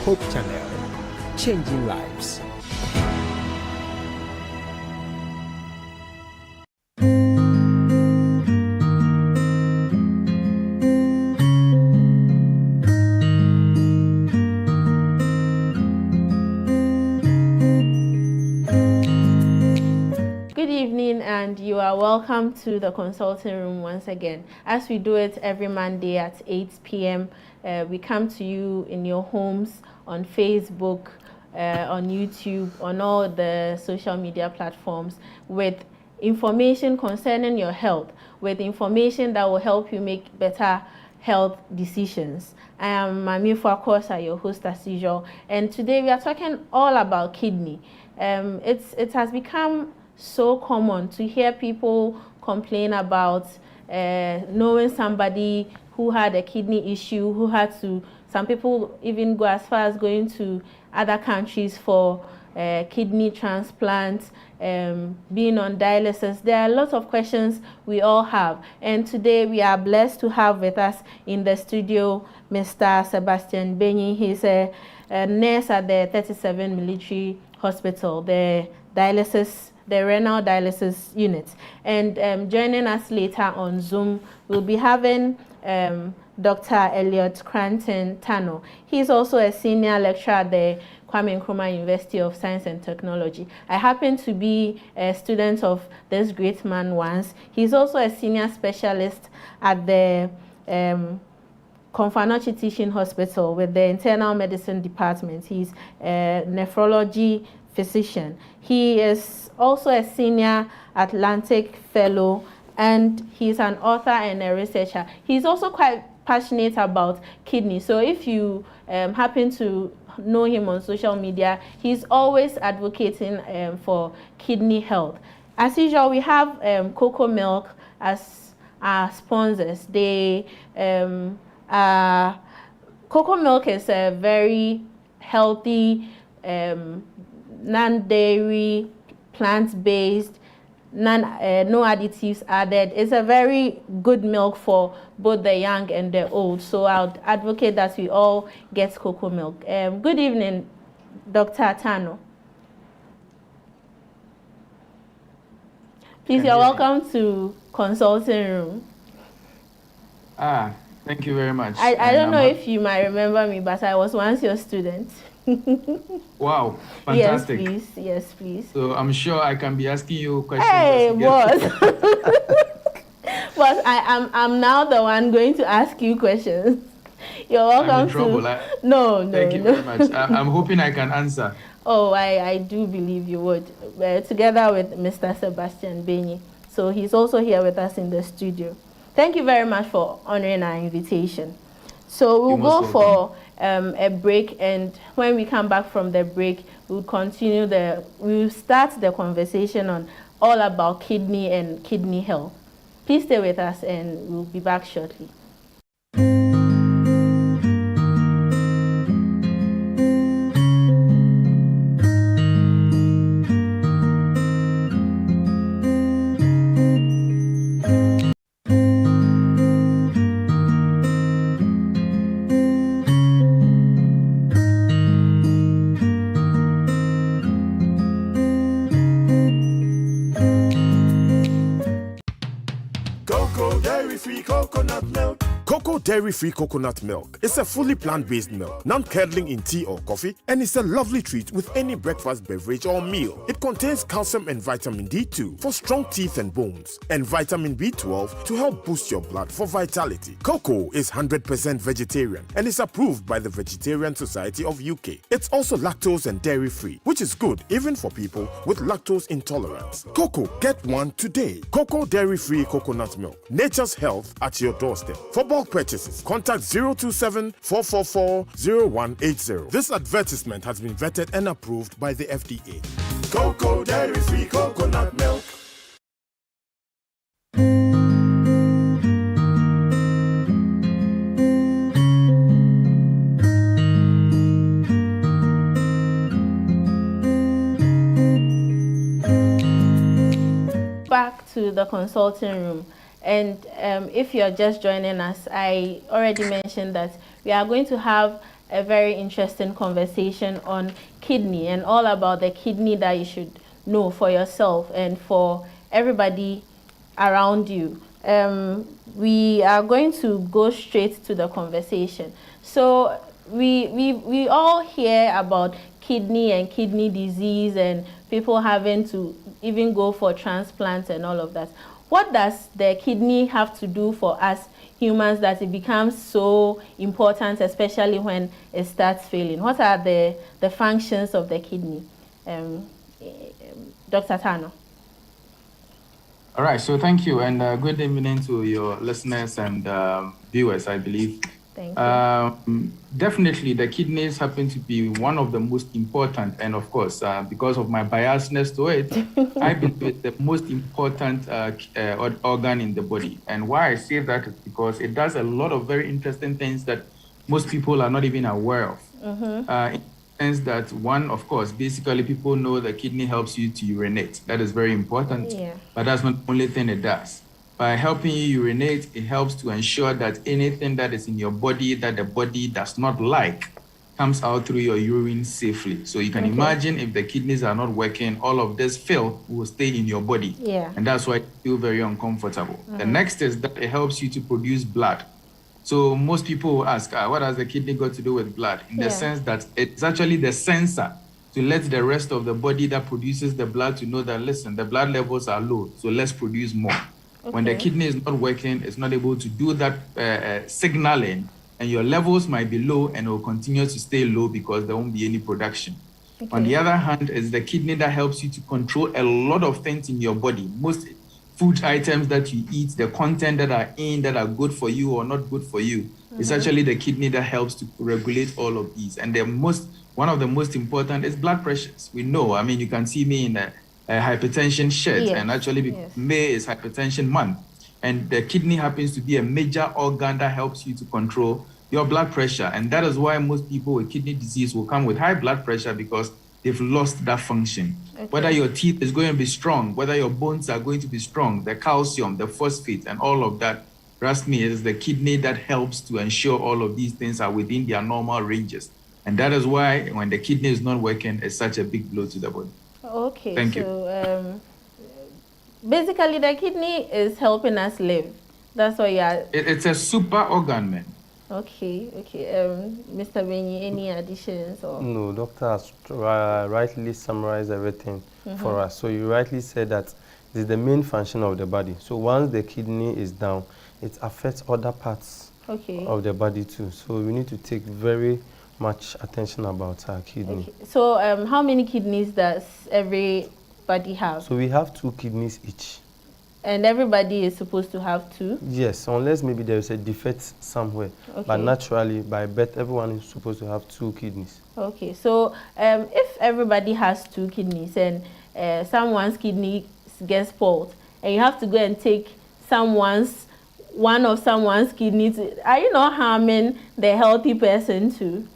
Hope Channel, changing lives. And you are welcome to the consulting room once again. As we do it every Monday at 8 p.m., we come to you in your homes, on Facebook, on YouTube, on all the social media platforms with information concerning your health, with information that will help you make better health decisions. I am Mami Fuakosa, your host as usual, and today we are talking all about kidney. It has become so common to hear people complain about knowing somebody who had a kidney issue, who had to, some people even go as far as going to other countries for kidney transplant, being on dialysis. There are a lot of questions we all have, and today we are blessed to have with us in the studio Mr. Sebastian Benyi. He's a nurse at the 37 Military Hospital, the renal dialysis unit. And joining us later on Zoom, we'll be having Dr. Elliot Cranton Tano. He's also a senior lecturer at the Kwame Nkrumah University of Science and Technology. I happen to be a student of this great man once. He's also a senior specialist at the Komfanochi Teaching Hospital with the Internal Medicine Department. He's a nephrology physician. He is also a senior Atlantic fellow, and he's an author and a researcher. He's also quite passionate about kidney. So if you happen to know him on social media, he's always advocating for kidney health. As usual, we have Cocoa Milk as our sponsors. Cocoa Milk is a very healthy, non-dairy, plant-based, no additives added. It's a very good milk for both the young and the old. So I would advocate that we all get cocoa milk. Good evening, Dr. Tano. Please, you're welcome to consulting room. Thank you very much. I don't know if you might remember me, but I was once your student. Wow, fantastic. Yes, please. Yes, please. So I'm sure I can be asking you questions. Hey, boss. But I'm now the one going to ask you questions. You're welcome. I'm in trouble. No. Thank you very much. I'm hoping I can answer. Oh, I do believe you would. Together with Mr. Sebastian Benyi. So he's also here with us in the studio. Thank you very much for honoring our invitation. So we'll go for a break, and when we come back from the break, we'll start the conversation on all about kidney and kidney health. Please stay with us, and we'll be back shortly. Dairy-free coconut milk. It's a fully plant-based milk, non-curdling in tea or coffee, and it's a lovely treat with any breakfast beverage or meal. It contains calcium and vitamin D2 for strong teeth and bones, and vitamin B12 to help boost your blood for vitality. Cocoa is 100% vegetarian and is approved by the Vegetarian Society of UK. It's also lactose and dairy-free, which is good even for people with lactose intolerance. Cocoa, get one today. Cocoa dairy-free coconut milk. Nature's health at your doorstep. For bulk purchases, contact 027-444-0180. This advertisement has been vetted and approved by the FDA. Cocoa dairy-free coconut milk. Back to the consulting room. And if you're just joining us, I already mentioned that we are going to have a very interesting conversation on kidney and all about the kidney that you should know for yourself and for everybody around you. We are going to go straight to the conversation. So we all hear about kidney and kidney disease and people having to even go for transplants and all of that. What does the kidney have to do for us humans that it becomes so important, especially when it starts failing? What are the functions of the kidney? Dr. Tano. All right, so thank you, and good evening to your listeners and viewers, I believe. Thank you. Definitely, the kidneys happen to be one of the most important, and of course, because of my biasness to it, I believe it's the most important organ in the body. And why I say that is because it does a lot of very interesting things that most people are not even aware of. In the sense that, one, of course, basically people know the kidney helps you to urinate. That is very important, but that's not the only thing it does. By helping you urinate, it helps to ensure that anything that is in your body that the body does not like comes out through your urine safely. So you can imagine if the kidneys are not working, all of this filth will stay in your body. And that's why you feel very uncomfortable. The next is that it helps you to produce blood. So most people will ask, what has the kidney got to do with blood? In the sense that it's actually the sensor to let the rest of the body that produces the blood to know that, listen, the blood levels are low, so let's produce more. When the kidney is not working, it's not able to do that signaling, and your levels might be low and it will continue to stay low because there won't be any production. On the other hand, it's the kidney that helps you to control a lot of things in your body. Most food items that you eat, the content that are in that are good for you or not good for you, it's actually the kidney that helps to regulate all of these. And one of the most important is blood pressures. We know, I mean, you can see me in a hypertension shirt, and actually May is hypertension month, and the kidney happens to be a major organ that helps you to control your blood pressure. And that is why most people with kidney disease will come with high blood pressure, because they've lost that function. Whether your teeth is going to be strong, whether your bones are going to be strong, the calcium, the phosphate, and all of that, trust me, it is the kidney that helps to ensure all of these things are within their normal ranges. And that is why when the kidney is not working, it's such a big blow to the body. Okay, Thank you. Basically the kidney is helping us live. That's what you are. It's a super organ, man. Okay. Mr. Benny, any additions? Or? No, doctor has rightly summarized everything for us. So you rightly said that this is the main function of the body. So once the kidney is down, it affects other parts of the body too. So we need to take very much attention about our kidney. So how many kidneys does everybody have? So we have 2 kidneys each. And everybody is supposed to have 2? Yes, unless maybe there is a defect somewhere. But naturally, by birth, everyone is supposed to have 2 kidneys. Okay, so if everybody has 2 kidneys and someone's kidney gets spoiled, and you have to go and take one of someone's kidneys, are you not harming the healthy person too?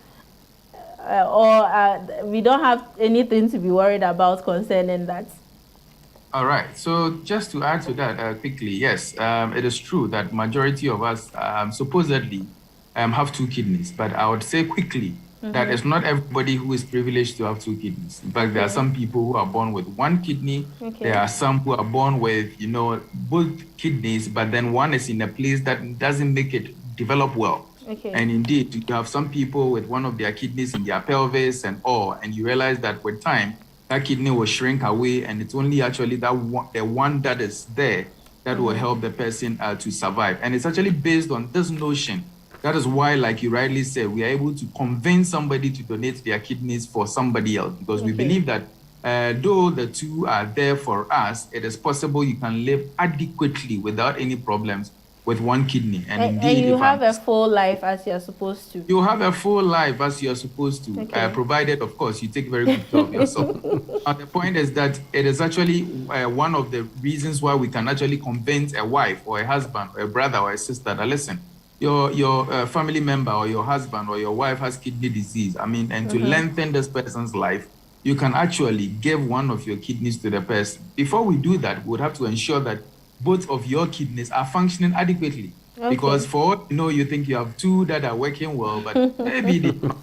Or we don't have anything to be worried about concerning that? All right. So just to add to that quickly, yes, it is true that majority of us supposedly have 2 kidneys. But I would say quickly that it's not everybody who is privileged to have 2 kidneys. In fact, there are some people who are born with 1 kidney. There are some who are born with, both kidneys, but then one is in a place that doesn't make it develop well. And indeed, you have some people with one of their kidneys in their pelvis and all, and you realize that with time, that kidney will shrink away, and it's only actually the one that is there that will help the person to survive. And it's actually based on this notion. That is why, like you rightly said, we are able to convince somebody to donate their kidneys for somebody else, because we believe that though the 2 are there for us, it is possible you can live adequately without any problems with 1 kidney. And indeed, you have a full life as you're supposed to. You have a full life as you're supposed to, provided, of course, you take very good care of yourself. The point is that it is actually one of the reasons why we can actually convince a wife or a husband or a brother or a sister that, listen, your family member or your husband or your wife has kidney disease. I mean, and to lengthen this person's life, you can actually give one of your kidneys to the person. Before we do that, we would have to ensure that both of your kidneys are functioning adequately. Because for all you know, you think you have 2 that are working well, but maybe they not.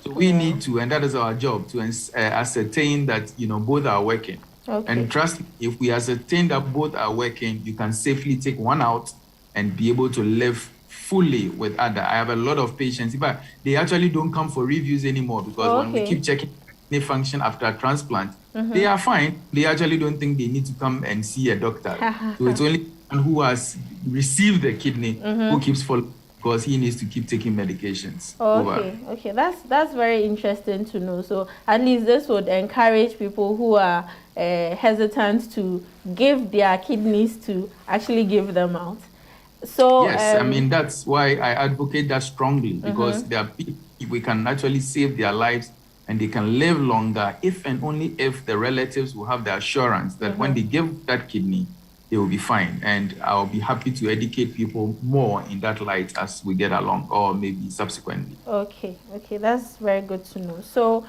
So we need to, and that is our job, to ascertain that, both are working. Okay. And trust me, if we ascertain that both are working, you can safely take one out and be able to live fully with other. I have a lot of patients, but they actually don't come for reviews anymore because when we keep checking kidney function after a transplant, they are fine. They actually don't think they need to come and see a doctor. So it's only one who has received the kidney who keeps following, because he needs to keep taking medications. Okay, that's very interesting to know. So at least this would encourage people who are hesitant to give their kidneys to actually give them out. So yes, I mean, that's why I advocate that strongly, because there are people, we can actually save their lives and they can live longer if and only if the relatives will have the assurance that when they give that kidney, they will be fine. And I'll be happy to educate people more in that light as we get along, or maybe subsequently. Okay, that's very good to know. So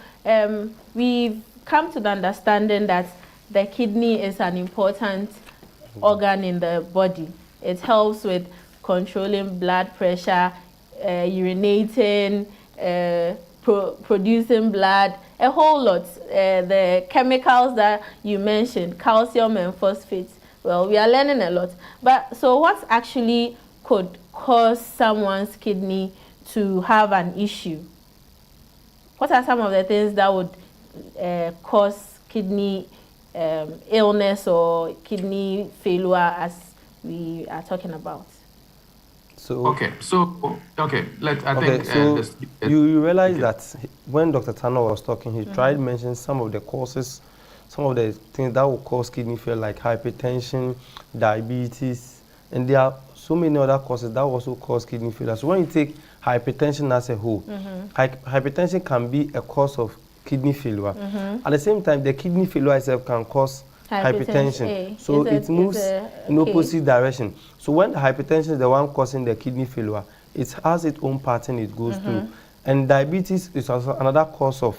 we've come to the understanding that the kidney is an important organ in the body. It helps with controlling blood pressure, urinating, producing blood, a whole lot. The chemicals that you mentioned, calcium and phosphates. Well, we are learning a lot. But so what actually could cause someone's kidney to have an issue? What are some of the things that would cause kidney illness or kidney failure, as we are talking about? So you realize that when Dr. Tanner was talking, he tried to mention some of the causes, some of the things that will cause kidney failure, like hypertension, diabetes, and there are so many other causes that also cause kidney failure. So when you take hypertension as a whole, hypertension can be a cause of kidney failure. At the same time, the kidney failure itself can cause hypertension. So it moves in opposite direction. So when the hypertension is the one causing the kidney failure, it has its own pattern it goes through. And diabetes is also another cause of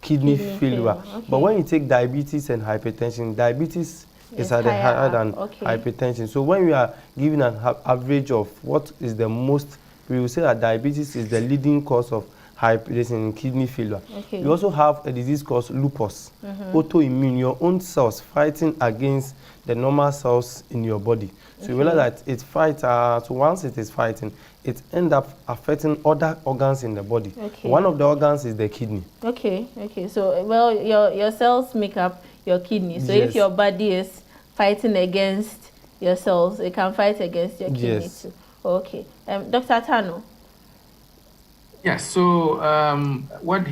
kidney failure. But when you take diabetes and hypertension, diabetes is at the higher than hypertension. So when we are giving an average of what is the most, we will say that diabetes is the leading cause of hypertension and kidney failure. You also have a disease called lupus, autoimmune, your own cells fighting against the normal cells in your body. So you realize that it fights, so once it is fighting, it ends up affecting other organs in the body. One of the organs is the kidney. So, well, your cells make up your kidney. So if your body is fighting against your cells, it can fight against your kidney too. Dr. Tano? Yes, so what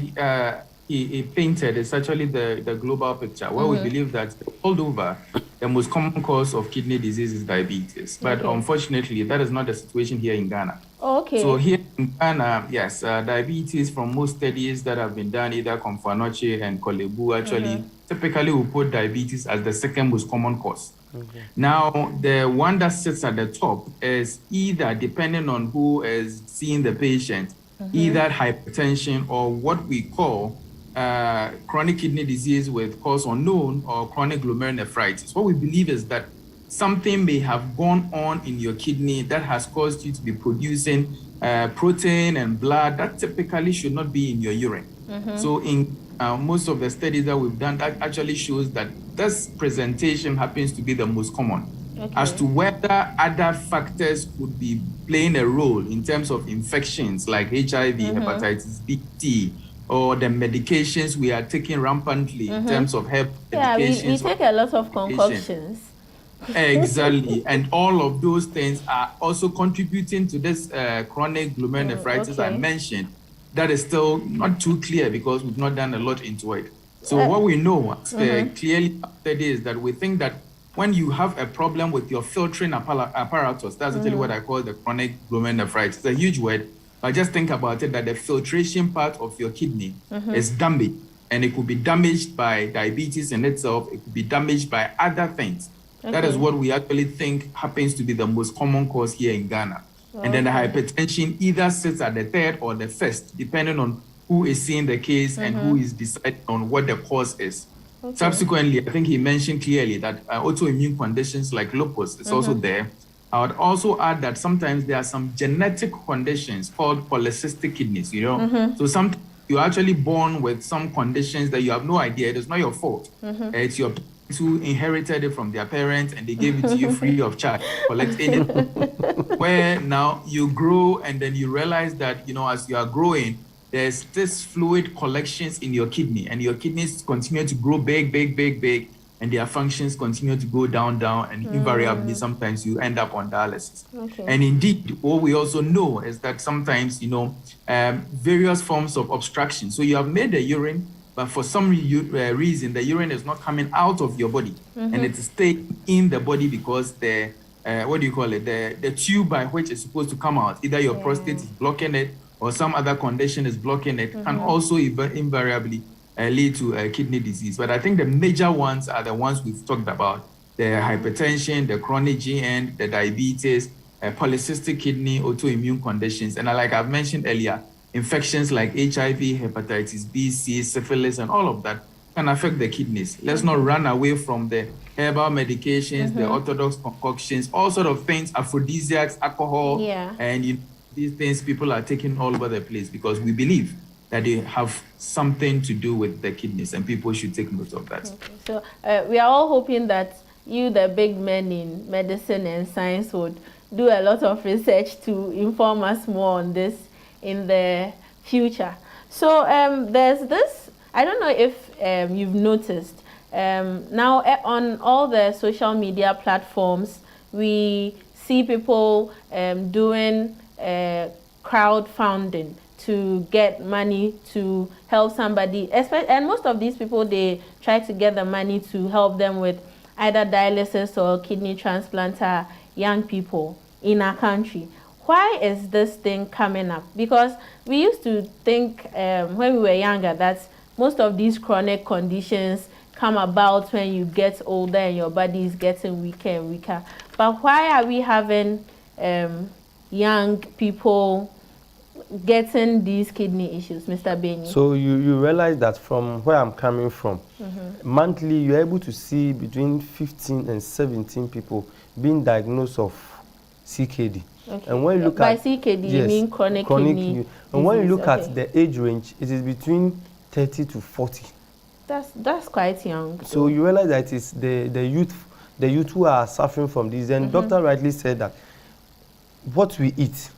he painted is actually the global picture, where we believe that all over, the most common cause of kidney disease is diabetes. But unfortunately, that is not the situation here in Ghana. So here in Ghana, yes, diabetes, from most studies that have been done, either Komfanoche and Kolebu, actually, typically we put diabetes as the second most common cause. Now, the one that sits at the top is either, depending on who is seeing the patient, either hypertension or what we call chronic kidney disease with cause unknown, or chronic glomerulonephritis. What we believe is that something may have gone on in your kidney that has caused you to be producing protein and blood that typically should not be in your urine. So in most of the studies that we've done, that actually shows that this presentation happens to be the most common. As to whether other factors could be playing a role in terms of infections like HIV, hepatitis B, T, or the medications we are taking rampantly in terms of medications. Yeah, we take a lot of concoctions. Exactly. And all of those things are also contributing to this chronic glomerulonephritis I mentioned. That is still not too clear because we've not done a lot into it. So what we know clearly is that we think that when you have a problem with your filtering apparatus, that's actually what I call the chronic glomerulonephritis. It's a huge word, but just think about it, that the filtration part of your kidney is damaged, and it could be damaged by diabetes in itself. It could be damaged by other things. That is what we actually think happens to be the most common cause here in Ghana. And then the hypertension either sits at the third or the first, depending on who is seeing the case and who is deciding on what the cause is. Subsequently, I think he mentioned clearly that autoimmune conditions like lupus is also there. I would also add that sometimes there are some genetic conditions called polycystic kidneys, So sometimes you're actually born with some conditions that you have no idea. It is not your fault. It's your parents who inherited it from their parents and they gave it to you free of charge. Collect any. Where now you grow and then you realize that, as you are growing, there's this fluid collections in your kidney and your kidneys continue to grow big, and their functions continue to go down, and invariably sometimes you end up on dialysis. Okay. And indeed, what we also know is that sometimes, various forms of obstruction. So you have made the urine, but for some reason, the urine is not coming out of your body and it is staying in the body because the, the tube by which it's supposed to come out, either your prostate is blocking it or some other condition is blocking it, can also invariably lead to kidney disease. But I think the major ones are the ones we've talked about: the hypertension, the chronic GN, the diabetes, polycystic kidney, autoimmune conditions. And like I've mentioned earlier, infections like HIV, hepatitis B, C, syphilis, and all of that can affect the kidneys. Let's not run away from the herbal medications, the orthodox concoctions, all sort of things, aphrodisiacs, alcohol, and these things people are taking all over the place because we believe that they have something to do with the kidneys, and people should take note of that. Okay. So we are all hoping that you, the big men in medicine and science, would do a lot of research to inform us more on this in the future. So there's this, I don't know if you've noticed, now on all the social media platforms, we see people doing crowdfunding to get money to help somebody, and most of these people, they try to get the money to help them with either dialysis or kidney transplant, young people in our country. Why is this thing coming up? Because we used to think when we were younger that most of these chronic conditions come about when you get older and your body is getting weaker and weaker. But why are we having young people getting these kidney issues, Mr. Benny? So you realize that from where I'm coming from, monthly you're able to see between 15 and 17 people being diagnosed of CKD. Okay. And when you look by CKD, you mean chronic kidney disease. And when you look at the age range, it is between 30 to 40. That's quite young. So you realize that it's the youth who are suffering from this. And doctor rightly said that what we eat,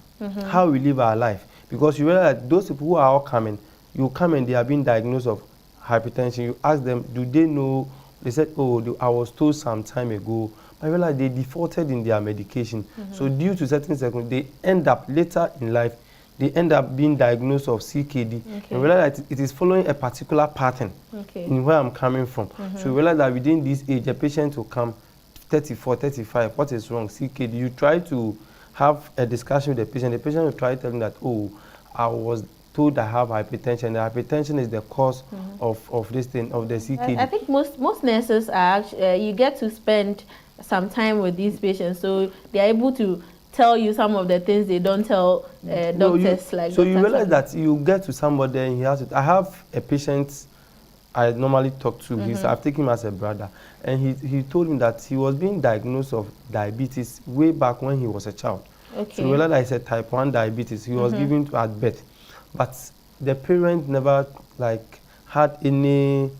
how we live our life. Because you realize that those people who are all coming, you come and they are being diagnosed of hypertension. You ask them, do they know? They said, oh, I was told some time ago. But I realized they defaulted in their medication. So due to certain circumstances, they end up later in life, they end up being diagnosed of CKD. And realize that it is following a particular pattern in where I'm coming from. So you realize that within this age, a patient will come 34, 35. What is wrong? CKD. You try to have a discussion with the patient. The patient will try to tell them that, oh, I was told I have hypertension. The hypertension is the cause of this thing, of the CKD. I think most nurses are actually, you get to spend some time with these patients, so they are able to tell you some of the things they don't tell doctors. So you realize that you get to somebody and he has it. I have a patient I normally talk to. I've taken him as a brother, and he told me that he was being diagnosed of diabetes way back when he was a child. So you realize that it's a type 1 diabetes. He was given to at birth, but the parent never had any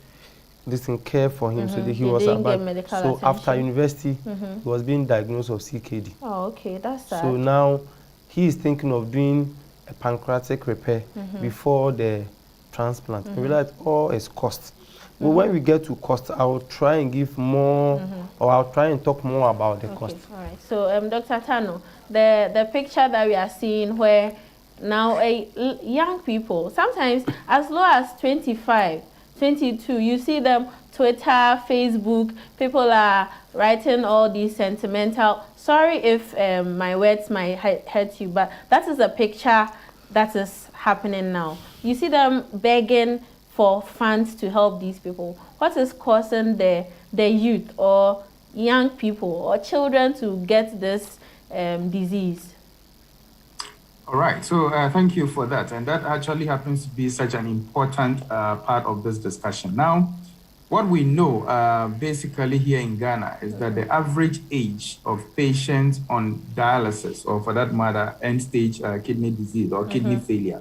care for him, so he was about. So after university, he was being diagnosed of CKD. Oh, okay, that's sad. So now he is thinking of doing a pancreatic repair before the transplant. We realize all is cost. But when we get to cost, I will try and give more, or I'll try and talk more about the cost. All right. So, Dr. Tano, the picture that we are seeing where now young people, sometimes as low as 25, 22, you see them Twitter, Facebook, people are writing all these sentimental, sorry if my words might hurt you, but that is a picture that is happening now. You see them begging for funds to help these people. What is causing the youth or young people or children to get this disease? All right, so thank you for that. And that actually happens to be such an important part of this discussion. Now, What we know basically here in Ghana is that the average age of patients on dialysis, or for that matter, end-stage kidney disease or kidney failure,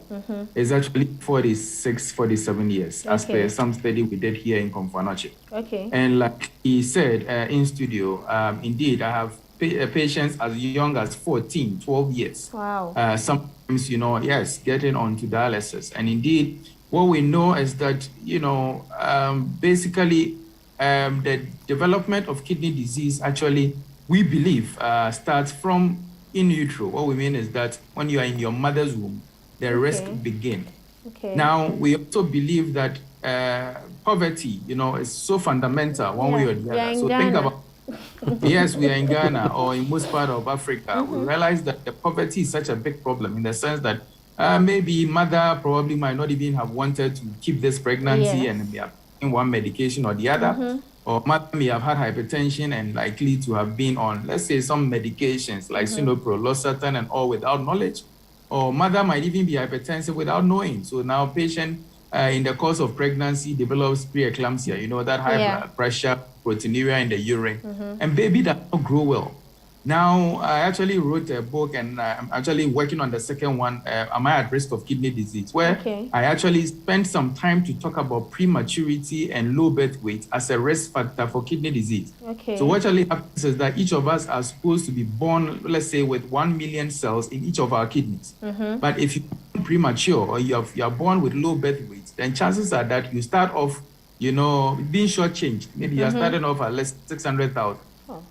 is actually 46, 47 years, as per some study we did here in Komfanoche. Okay. And like he said in studio, indeed, I have patients as young as 14, 12 years. Wow. Sometimes, yes, getting onto dialysis. And indeed, what we know is that, basically, the development of kidney disease actually, we believe, starts from in utero. What we mean is that when you are in your mother's womb, the risk begins. Okay. Now, we also believe that poverty, is so fundamental one way or the other. So think about, yes, we are in Ghana or in most part of Africa. We realize that the poverty is such a big problem in the sense that maybe mother probably might not even have wanted to keep this pregnancy and may have taken one medication or the other. Or mother may have had hypertension and likely to have been on, let's say, some medications like Synopro, Losartan and all without knowledge. Or mother might even be hypertensive without knowing. So now patient in the course of pregnancy develops preeclampsia, that high blood pressure, proteinuria in the urine, and baby does not grow well. Now, I actually wrote a book and I'm actually working on the second one, Am I at Risk of Kidney Disease, where I actually spent some time to talk about prematurity and low birth weight as a risk factor for kidney disease. So what actually happens is that each of us are supposed to be born, let's say, with 1 million cells in each of our kidneys. But if you're premature or you are born with low birth weight, then chances are that you start off, being shortchanged. Maybe you're starting off at less 600,000.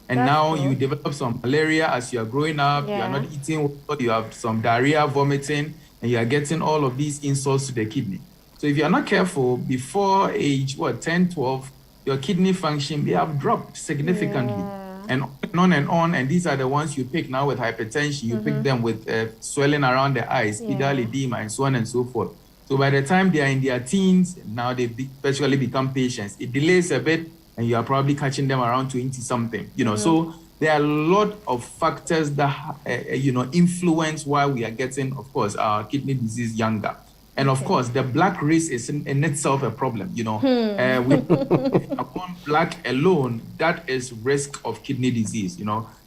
And now you develop some malaria as you are growing up, you are not eating well, you have some diarrhea, vomiting, and you are getting all of these insults to the kidney. So if you are not careful, before age, 10, 12, your kidney function may have dropped significantly. And on, and these are the ones you pick now with hypertension, you pick them with swelling around the eyes, idal edema, and so on and so forth. So by the time they are in their teens, now they virtually become patients. It delays a bit, and you are probably catching them around 20-something, So there are a lot of factors that, influence why we are getting, of course, our kidney disease younger. And of course, the black race is in itself a problem, Upon black alone, that is risk of kidney disease,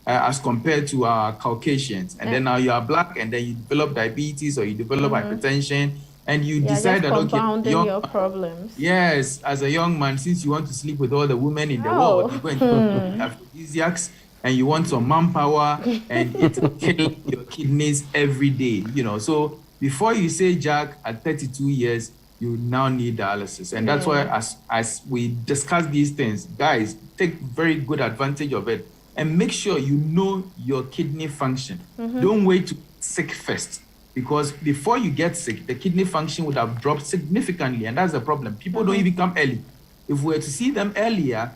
as compared to our Caucasians. And then now you are black and then you develop diabetes or you develop hypertension. And you decide that, okay, your problems. Yes, as a young man, since you want to sleep with all the women in the world, you go and aphrodisiacs and you want some manpower and it will kill your kidneys every day, So before you say, Jack, at 32 years, you now need dialysis. And that's why as we discuss these things, guys, take very good advantage of it and make sure you know your kidney function. Don't wait to get sick first. Because before you get sick, the kidney function would have dropped significantly, and that's the problem. People don't even come early. If we were to see them earlier,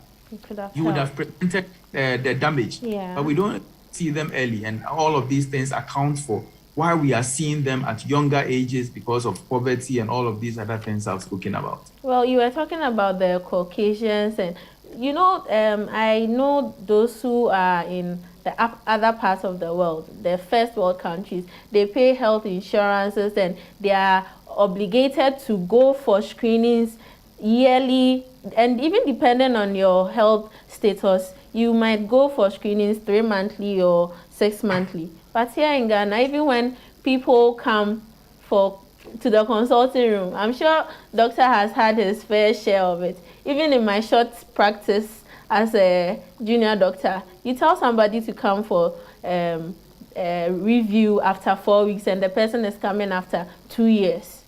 you would have prevented the damage. But we don't see them early, and all of these things account for why we are seeing them at younger ages because of poverty and all of these other things I've spoken about. Well, you were talking about the Caucasians, and I know those who are in the other parts of the world, the first world countries, they pay health insurances and they are obligated to go for screenings yearly, and even depending on your health status, you might go for screenings 3 monthly or 6 monthly. But here in Ghana, even when people come to the consulting room, I'm sure doctor has had his fair share of it. Even in my short practice as a junior doctor, you tell somebody to come for a review after 4 weeks and the person is coming after 2 years.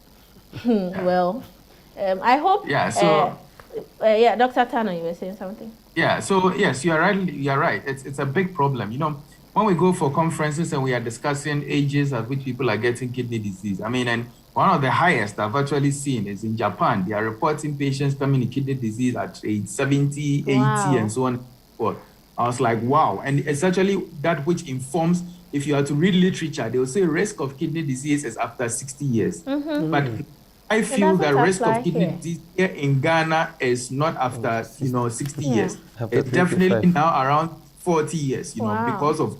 Well, I hope... Dr. Tano, you were saying something? Yeah, so yes, you are right. It's a big problem. When we go for conferences and we are discussing ages at which people are getting kidney disease, and one of the highest I've actually seen is in Japan. They are reporting patients coming in kidney disease at age 70, 80, and so on and so forth. I was like, wow. And it's actually that which informs, if you are to read literature, they will say risk of kidney disease is after 60 years. But I feel the risk of kidney disease here in Ghana is not after, 60 years. It's definitely now around 40 years, because of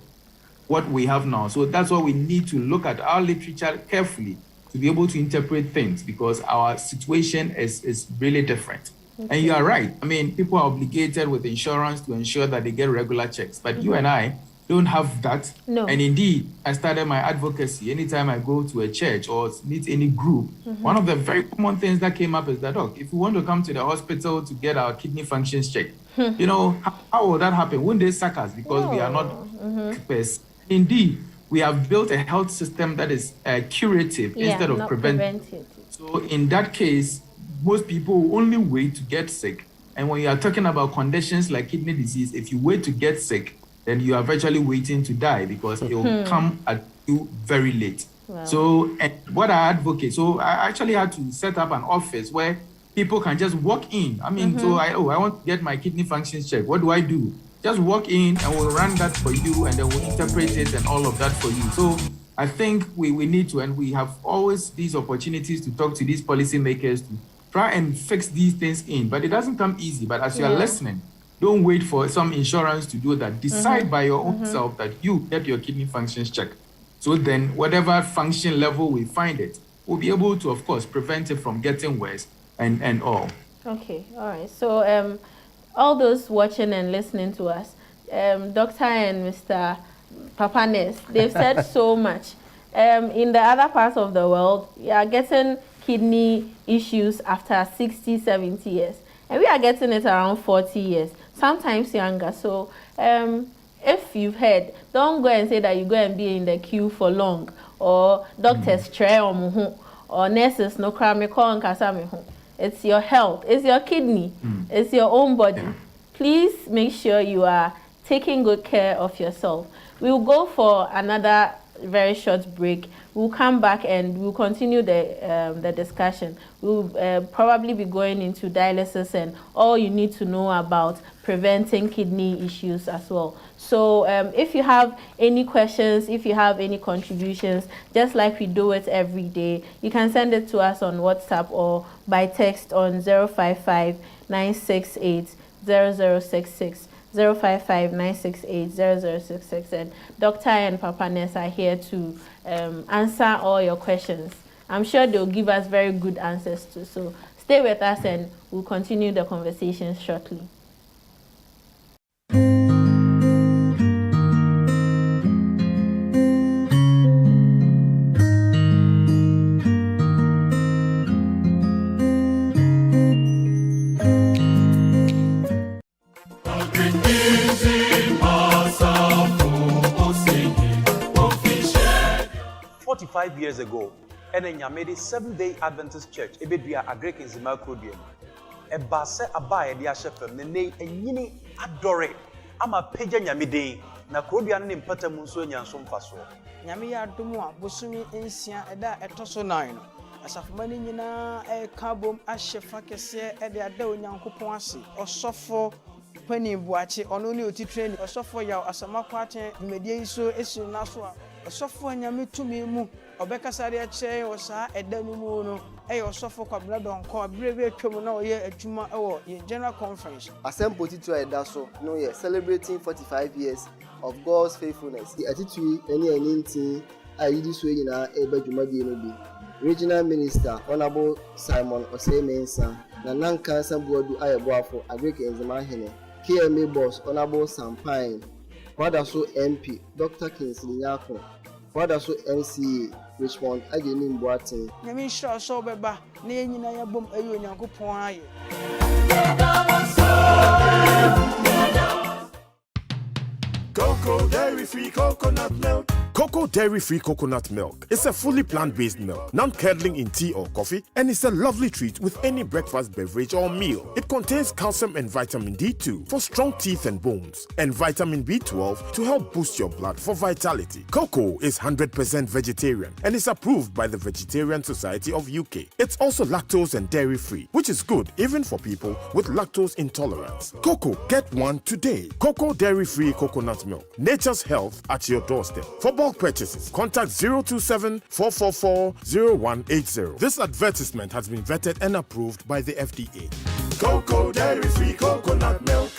what we have now. So that's why we need to look at our literature carefully to be able to interpret things, because our situation is really different. And you are right. I mean, people are obligated with insurance to ensure that they get regular checks. But you and I don't have that. No. And indeed, I started my advocacy. Anytime I go to a church or meet any group, one of the very common things that came up is that, look, if we want to come to the hospital to get our kidney functions checked, you know, how will that happen? Wouldn't they sack us because we are not keepers? Indeed, we have built a health system that is curative instead of preventive. So in that case, most people only wait to get sick. And when you are talking about conditions like kidney disease, if you wait to get sick, then you are virtually waiting to die because it will come at you very late. Wow. So, and what I advocate, so I actually had to set up an office where people can just walk in. I mean, so I want to get my kidney functions checked. What do I do? Just walk in and we'll run that for you and then we'll interpret it and all of that for you. So I think we need to, and we have always these opportunities to talk to these policymakers to try and fix these things in. But it doesn't come easy. But as you are listening, don't wait for some insurance to do that. Decide by your own self that you get your kidney functions checked. So then whatever function level we find it, we'll be able to, of course, prevent it from getting worse and all. Okay, all right. So all those watching and listening to us, Dr. and Mr. Papanes, they've said so much. In the other parts of the world, you are getting kidney issues after 60, 70 years. And we are getting it around 40 years, sometimes younger. So if you've heard, don't go and say that you go and be in the queue for long, or doctors try or nurses no cry me call and kasame home. It's your health, it's your kidney, it's your own body. Please make sure you are taking good care of yourself. We'll go for another very short break. We'll come back and we'll continue the discussion. We'll probably be going into dialysis and all you need to know about preventing kidney issues as well. So if you have any questions, if you have any contributions, just like we do it every day, you can send it to us on WhatsApp or by text on 055 968 0066. 055-968-0066, and Dr. and Papa Ness are here to answer all your questions. I'm sure they'll give us very good answers too. So stay with us and we'll continue the conversation shortly. Years ago, and then Yamedi Seventh-day Adventist Church, Ebedria Agrek in Zima Krodium. A basse abaya dia shepherd, the name and yini adore. I'm a pagan Yamidi, na Krodian in Patamunso and some faso. Yamia Dumwa, Busumi, Insia, Eda, Etoso Nine. As of money, a carbon, as Shefakese, Eda, Doyan Kuponsi, or Sofo. Penny Boachi, or no train, or software yaw as a maquate, mediaso, issue naswa, or software yami to me moo, or Beccasaria chair, or sa, a demuno, or software blood on call, brave criminal year at Juma or in general conference. Assemble to a dasso, no year, celebrating 45 years of God's faithfulness. The attitude, any anything, I did sway in our Ebajuma Dinobi. Regional Minister, Honorable Simon Osei Mensa, Nanan Cancer Board do Ayabuafo, Agrek in Zamahene. KMA boss, Honorable Sampine, Wadaso MP, Dr. Kingsley Yako, Wadaso MCA, Richmond, Agenim Boatin. Yami sure so beba, Nina Yabum, Ayu Yanko Point. Cocoa Dairy Free Coconut Milk. Cocoa Dairy Free Coconut Milk is a fully plant-based milk, non-curdling in tea or coffee, and it's a lovely treat with any breakfast beverage or meal. It contains calcium and vitamin D2 for strong teeth and bones, and vitamin B12 to help boost your blood for vitality. Cocoa is 100% vegetarian and is approved by the Vegetarian Society of UK. It's also lactose and dairy-free, which is good even for people with lactose intolerance. Cocoa, get one today. Cocoa Dairy Free Coconut Milk. Nature's health at your doorstep. For bulk purchases, contact 027-444-0180. This advertisement has been vetted and approved by the FDA. Cocoa Dairy Free Coconut Milk.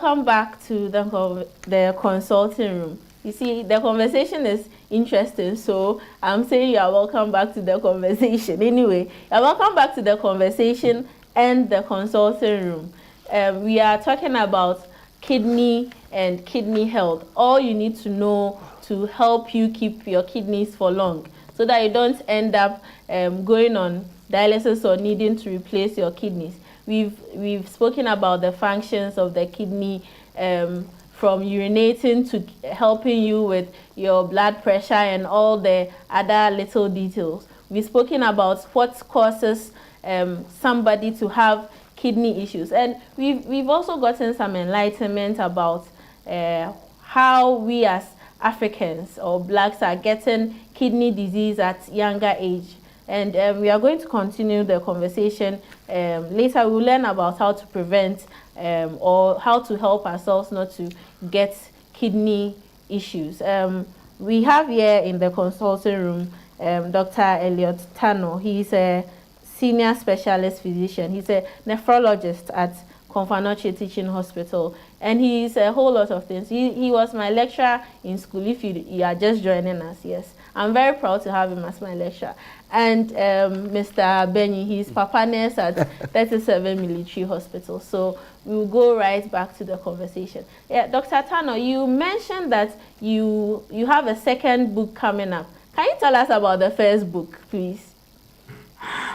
welcome back to the consulting room. You see, the conversation is interesting, so I'm saying you are welcome back to the conversation. Anyway, you're welcome back to the conversation and the consulting room. We are talking about kidney and kidney health. All you need to know to help you keep your kidneys for long, so that you don't end up going on dialysis or needing to replace your kidneys. We've spoken about the functions of the kidney, from urinating to helping you with your blood pressure and all the other little details. We've spoken about what causes somebody to have kidney issues, and we've also gotten some enlightenment about how we as Africans or blacks are getting kidney disease at younger age. And we are going to continue the conversation. Later we'll learn about how to prevent or how to help ourselves not to get kidney issues. We have here in the consulting room Dr. Elliot Tano. He's a senior specialist physician. He's a nephrologist at Konfanoche Teaching Hospital, and he's a whole lot of things. He was my lecturer in school. If you are just joining us, yes, I'm very proud to have him as my lecturer. And Mr. Benny, he's Papa Nurse at 37 Military Hospital. So we'll go right back to the conversation. Yeah, Dr. Tano, you mentioned that you have a second book coming up. Can you tell us about the first book, please?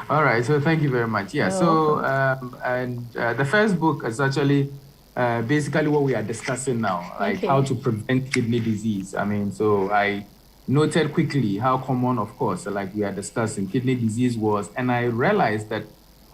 All right, so thank you very much. Yeah, the first book is actually basically what we are discussing now, like how to prevent kidney disease. I mean, so I noted quickly how common, of course, like we are discussing, kidney disease was, and I realized that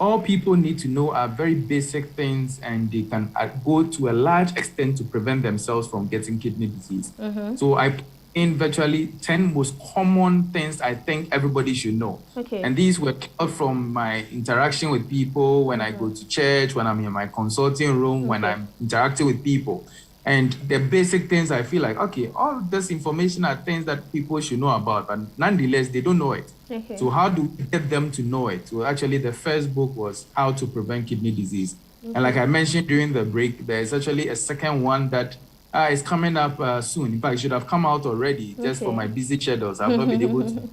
all people need to know are very basic things, and they can go to a large extent to prevent themselves from getting kidney disease. So I in virtually 10 most common things I think everybody should know. And these were taught from my interaction with people when I go to church, when I'm in my consulting room, when I'm interacting with people. And the basic things I feel like, okay, all this information are things that people should know about, but nonetheless, they don't know it. So how do we get them to know it? So actually, the first book was How to Prevent Kidney Disease. And like I mentioned during the break, there's actually a second one that is coming up soon. In fact, it should have come out already, just for my busy schedules. I've not been able to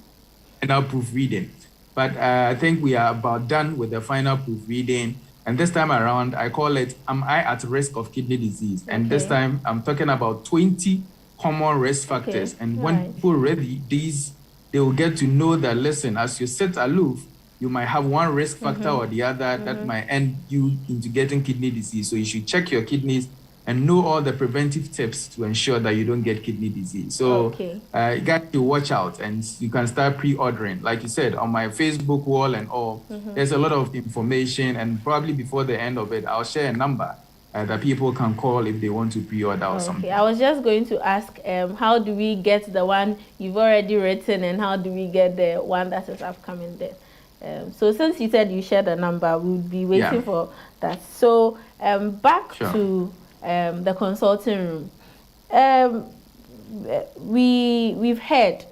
end up proofreading. But I think we are about done with the final proofreading. And this time around, I call it, Am I at Risk of Kidney Disease? And this time, I'm talking about 20 common risk factors. And when people read these, they will get to know that, listen, as you sit aloof, you might have one risk factor or the other that might end you into getting kidney disease. So you should check your kidneys and know all the preventive tips to ensure that you don't get kidney disease. So you got to watch out, and you can start pre-ordering. Like you said, on my Facebook wall and all, there's a lot of information, and probably before the end of it, I'll share a number that people can call if they want to pre-order or something. I was just going to ask, how do we get the one you've already written, and how do we get the one that is upcoming there? So since you said you shared a number, we'll be waiting for that. So back to the consulting room. We've heard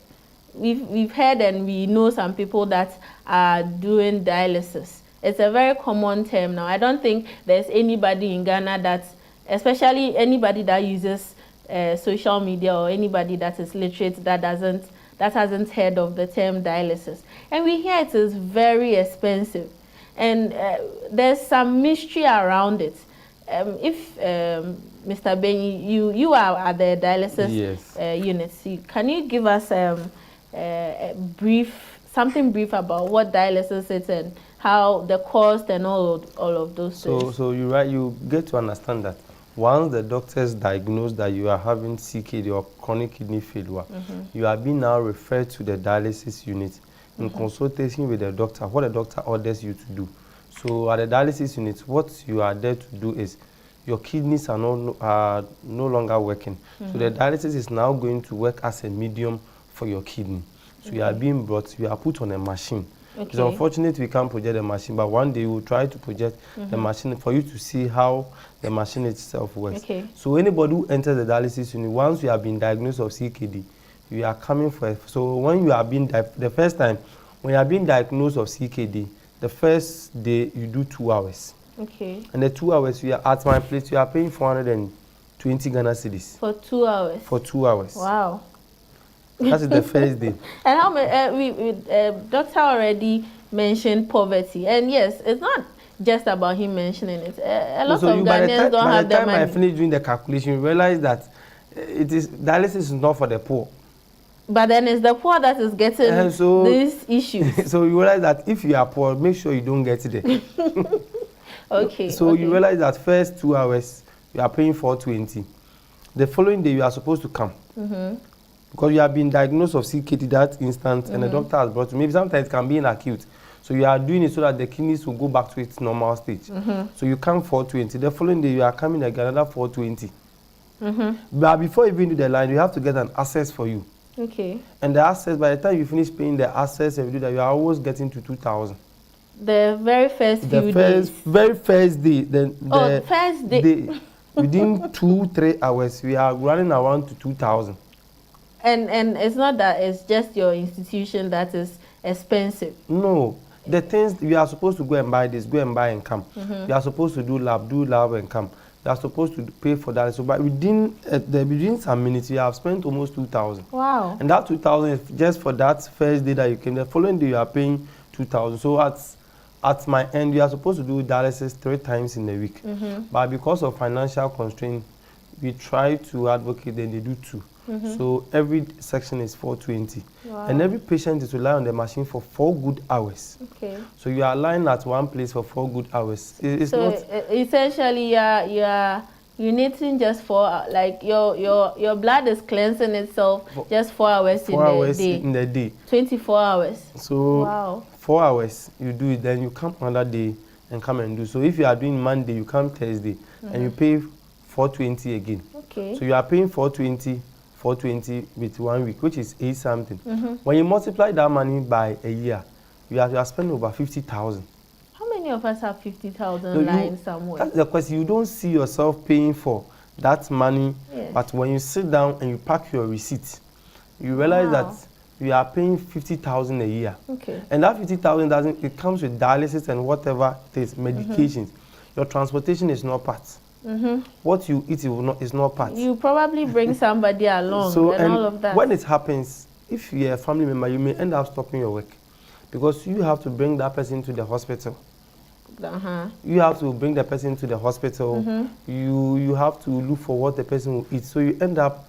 and we know some people that are doing dialysis. It's a very common term now. I don't think there's anybody in Ghana that, especially anybody that uses social media or anybody that is literate that hasn't heard of the term dialysis. And we hear it is very expensive, and there's some mystery around it. If Mr. Benny, you are at the dialysis unit, can you give us something brief about what dialysis is and how the cost and all of those things? So you're right. You get to understand that once the doctors diagnose that you are having CKD or chronic kidney failure, you are being now referred to the dialysis unit in consultation with the doctor, what the doctor orders you to do. So at the dialysis unit, what you are there to do is your kidneys are no longer working. So the dialysis is now going to work as a medium for your kidney. So you are being brought, you are put on a machine. It's unfortunate we can't project the machine, but one day we will try to project the machine for you to see how the machine itself works. So anybody who enters the dialysis unit, once you have been diagnosed of CKD, you are coming for it. So when you are being the first time, when you are being diagnosed of CKD, the first day you do 2 hours. And the 2 hours you are at my place, you are paying 450 20 Ghana cedis. For 2 hours? For 2 hours. Wow. That is the first day. And how many, doctor already mentioned poverty. And yes, it's not just about him mentioning it. A lot of Ghanaians don't have the money. By the time I finished doing the calculation, you realize that dialysis is not for the poor. But then it's the poor that is getting these issues. So you realize that if you are poor, make sure you don't get it. Okay. So you realize that first 2 hours, you are paying 420. The following day, you are supposed to come. Because you have been diagnosed of CKD that instant, and the doctor has brought you. Maybe sometimes it can be in acute. So you are doing it so that the kidneys will go back to its normal stage. So you come 420. The following day, you are coming again, another 420. But before you even do the line, you have to get an access for you. Okay. And the access, by the time you finish paying the access and you do that, you are always getting to 2,000. The very first few days? Very first day. The first day. Within 2-3 hours, we are running around to 2,000. And it's not that it's just your institution that is expensive. No. The things we are supposed to go and buy this, go and buy and come. We are supposed to do lab and come. We are supposed to pay for that. So, but within some minutes, we have spent almost 2,000. Wow. And that 2,000 is just for that first day that you came. The following day, you are paying 2,000. So at my end, we are supposed to do dialysis 3 times in a week. But because of financial constraint, we try to advocate, then they do 2. So every section is 420. Wow. And every patient is relying on the machine for 4 good hours. Okay. So you are lying at one place for 4 good hours. It's so not essentially you're knitting just 4, like your blood is cleansing itself just 4 hours, 4 hours in the day. 24 hours. So wow. 4 hours you do it, then you come another day and come and do. So if you are doing Monday, you come Thursday and you pay 420 again. Okay. So you are paying 420 with 1 week, which is 8 something. When you multiply that money by a year, you are spending over 50,000. How many of us have 50,000 lying somewhere? That's the question. You don't see yourself paying for that money, yes. But when you sit down and you pack your receipt, you realize that you are paying 50,000 a year. Okay. And that 50,000 it comes with dialysis and whatever it is, medications. Your transportation is not part. What you eat is not part. You probably bring somebody along and all of that. When it happens, if you're a family member, you may end up stopping your work because you have to bring that person to the hospital. You have to bring the person to the hospital. You have to look for what the person will eat. So you end up...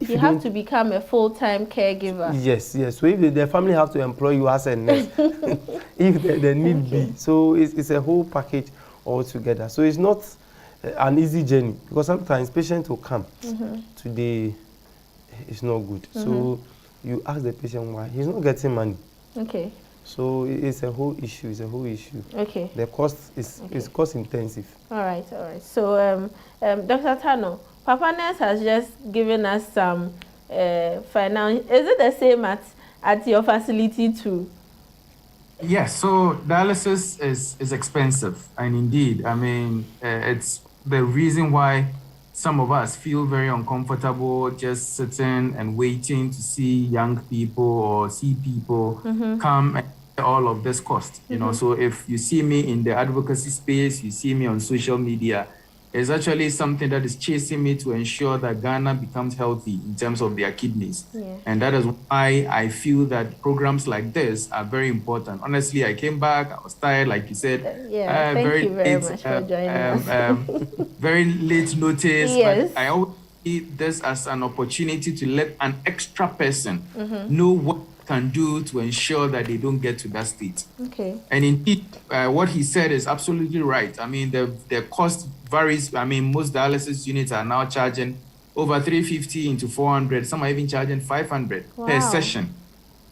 You have to become a full-time caregiver. Yes. So if the family have to employ you as a nurse, if they need be. So it's a whole package altogether. So it's not an easy journey because sometimes patients will come. Today, it's not good. So you ask the patient why. He's not getting money. Okay. So it's a whole issue. Okay. The cost is cost intensive. All right. So Dr. Tano, Papa Nurse has just given us some financial. Is it the same at your facility too? Yes. So dialysis is expensive, and indeed, I mean, it's the reason why some of us feel very uncomfortable just sitting and waiting to see young people or see people come and all of this cost. You know, so if you see me in the advocacy space, you see me on social media, it's actually something that is chasing me to ensure that Ghana becomes healthy in terms of their kidneys. Yeah. And that is why I feel that programs like this are very important. Honestly, I came back, I was tired, like you said. Thank you very much for joining us. Very late notice, yes. But I always see this as an opportunity to let an extra person know what can do to ensure that they don't get to that state. Okay. And indeed, what he said is absolutely right. I mean, the cost varies. I mean, most dialysis units are now charging over 350 into 400. Some are even charging 500 per session.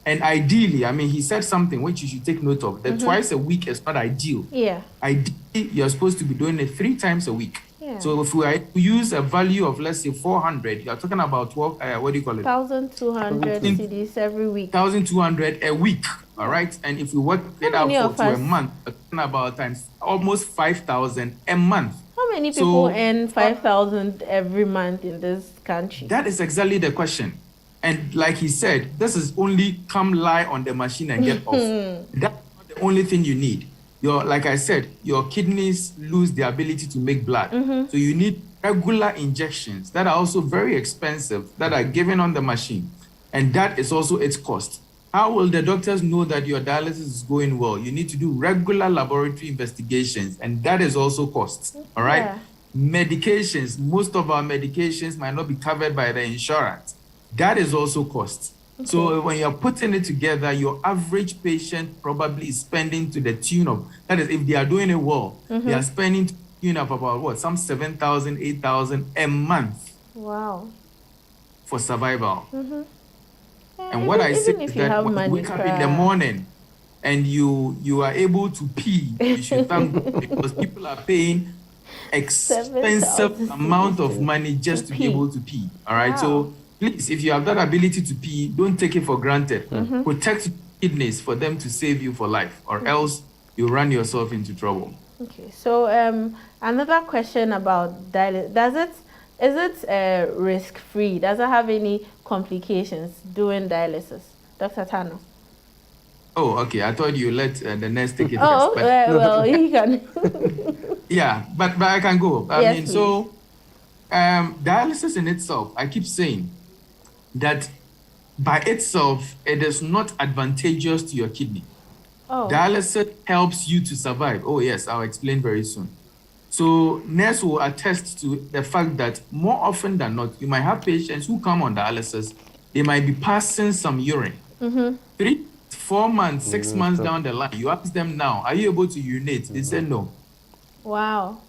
And ideally, I mean, he said something which you should take note of, that twice a week is not ideal. Yeah. Ideally, you're supposed to be doing it 3 times a week. Yeah. So if we use a value of, let's say, 400, you're talking about 12, what do you call it? 1,200 cedis every week. 1,200 a week, all right? And if we work it out to a month, we're talking about almost 5,000 a month. How many people earn 5,000 every month in this country? That is exactly the question. And like he said, this is only come lie on the machine and get off. That's not the only thing you need. Like I said, your kidneys lose the ability to make blood. So you need regular injections that are also very expensive that are given on the machine. And that is also its cost. How will the doctors know that your dialysis is going well? You need to do regular laboratory investigations, and that is also costs. All right. Yeah. Medications, most of our medications might not be covered by the insurance. That is also costs. Okay. So when you're putting it together, your average patient probably is spending to the tune of, that is, if they are doing it well, they are spending to the tune of about what, some 7,000, 8,000 a month. Wow. For survival. And what I say is that when you wake up in the morning and you are able to pee, you should thank God, because people are paying expensive amount of money just to be able to pee. All right. Wow. So please, if you have that ability to pee, don't take it for granted. Protect kidneys for them to save you for life, or else you run yourself into trouble. Okay. So another question about dialysis. Is it risk-free? Does it have any complications doing dialysis? Dr. Tano? Oh, okay. I thought you let the nurse take it. Oh, well, he can. Yeah, but I can go. I yes, mean, please. So dialysis in itself, I keep saying that by itself, it is not advantageous to your kidney. Oh. Dialysis helps you to survive. Oh, yes, I'll explain very soon. So nurse will attest to the fact that more often than not, you might have patients who come on dialysis, they might be passing some urine. 3, 4 months, 6 months down the line, you ask them now, are you able to urinate? They say no. Wow.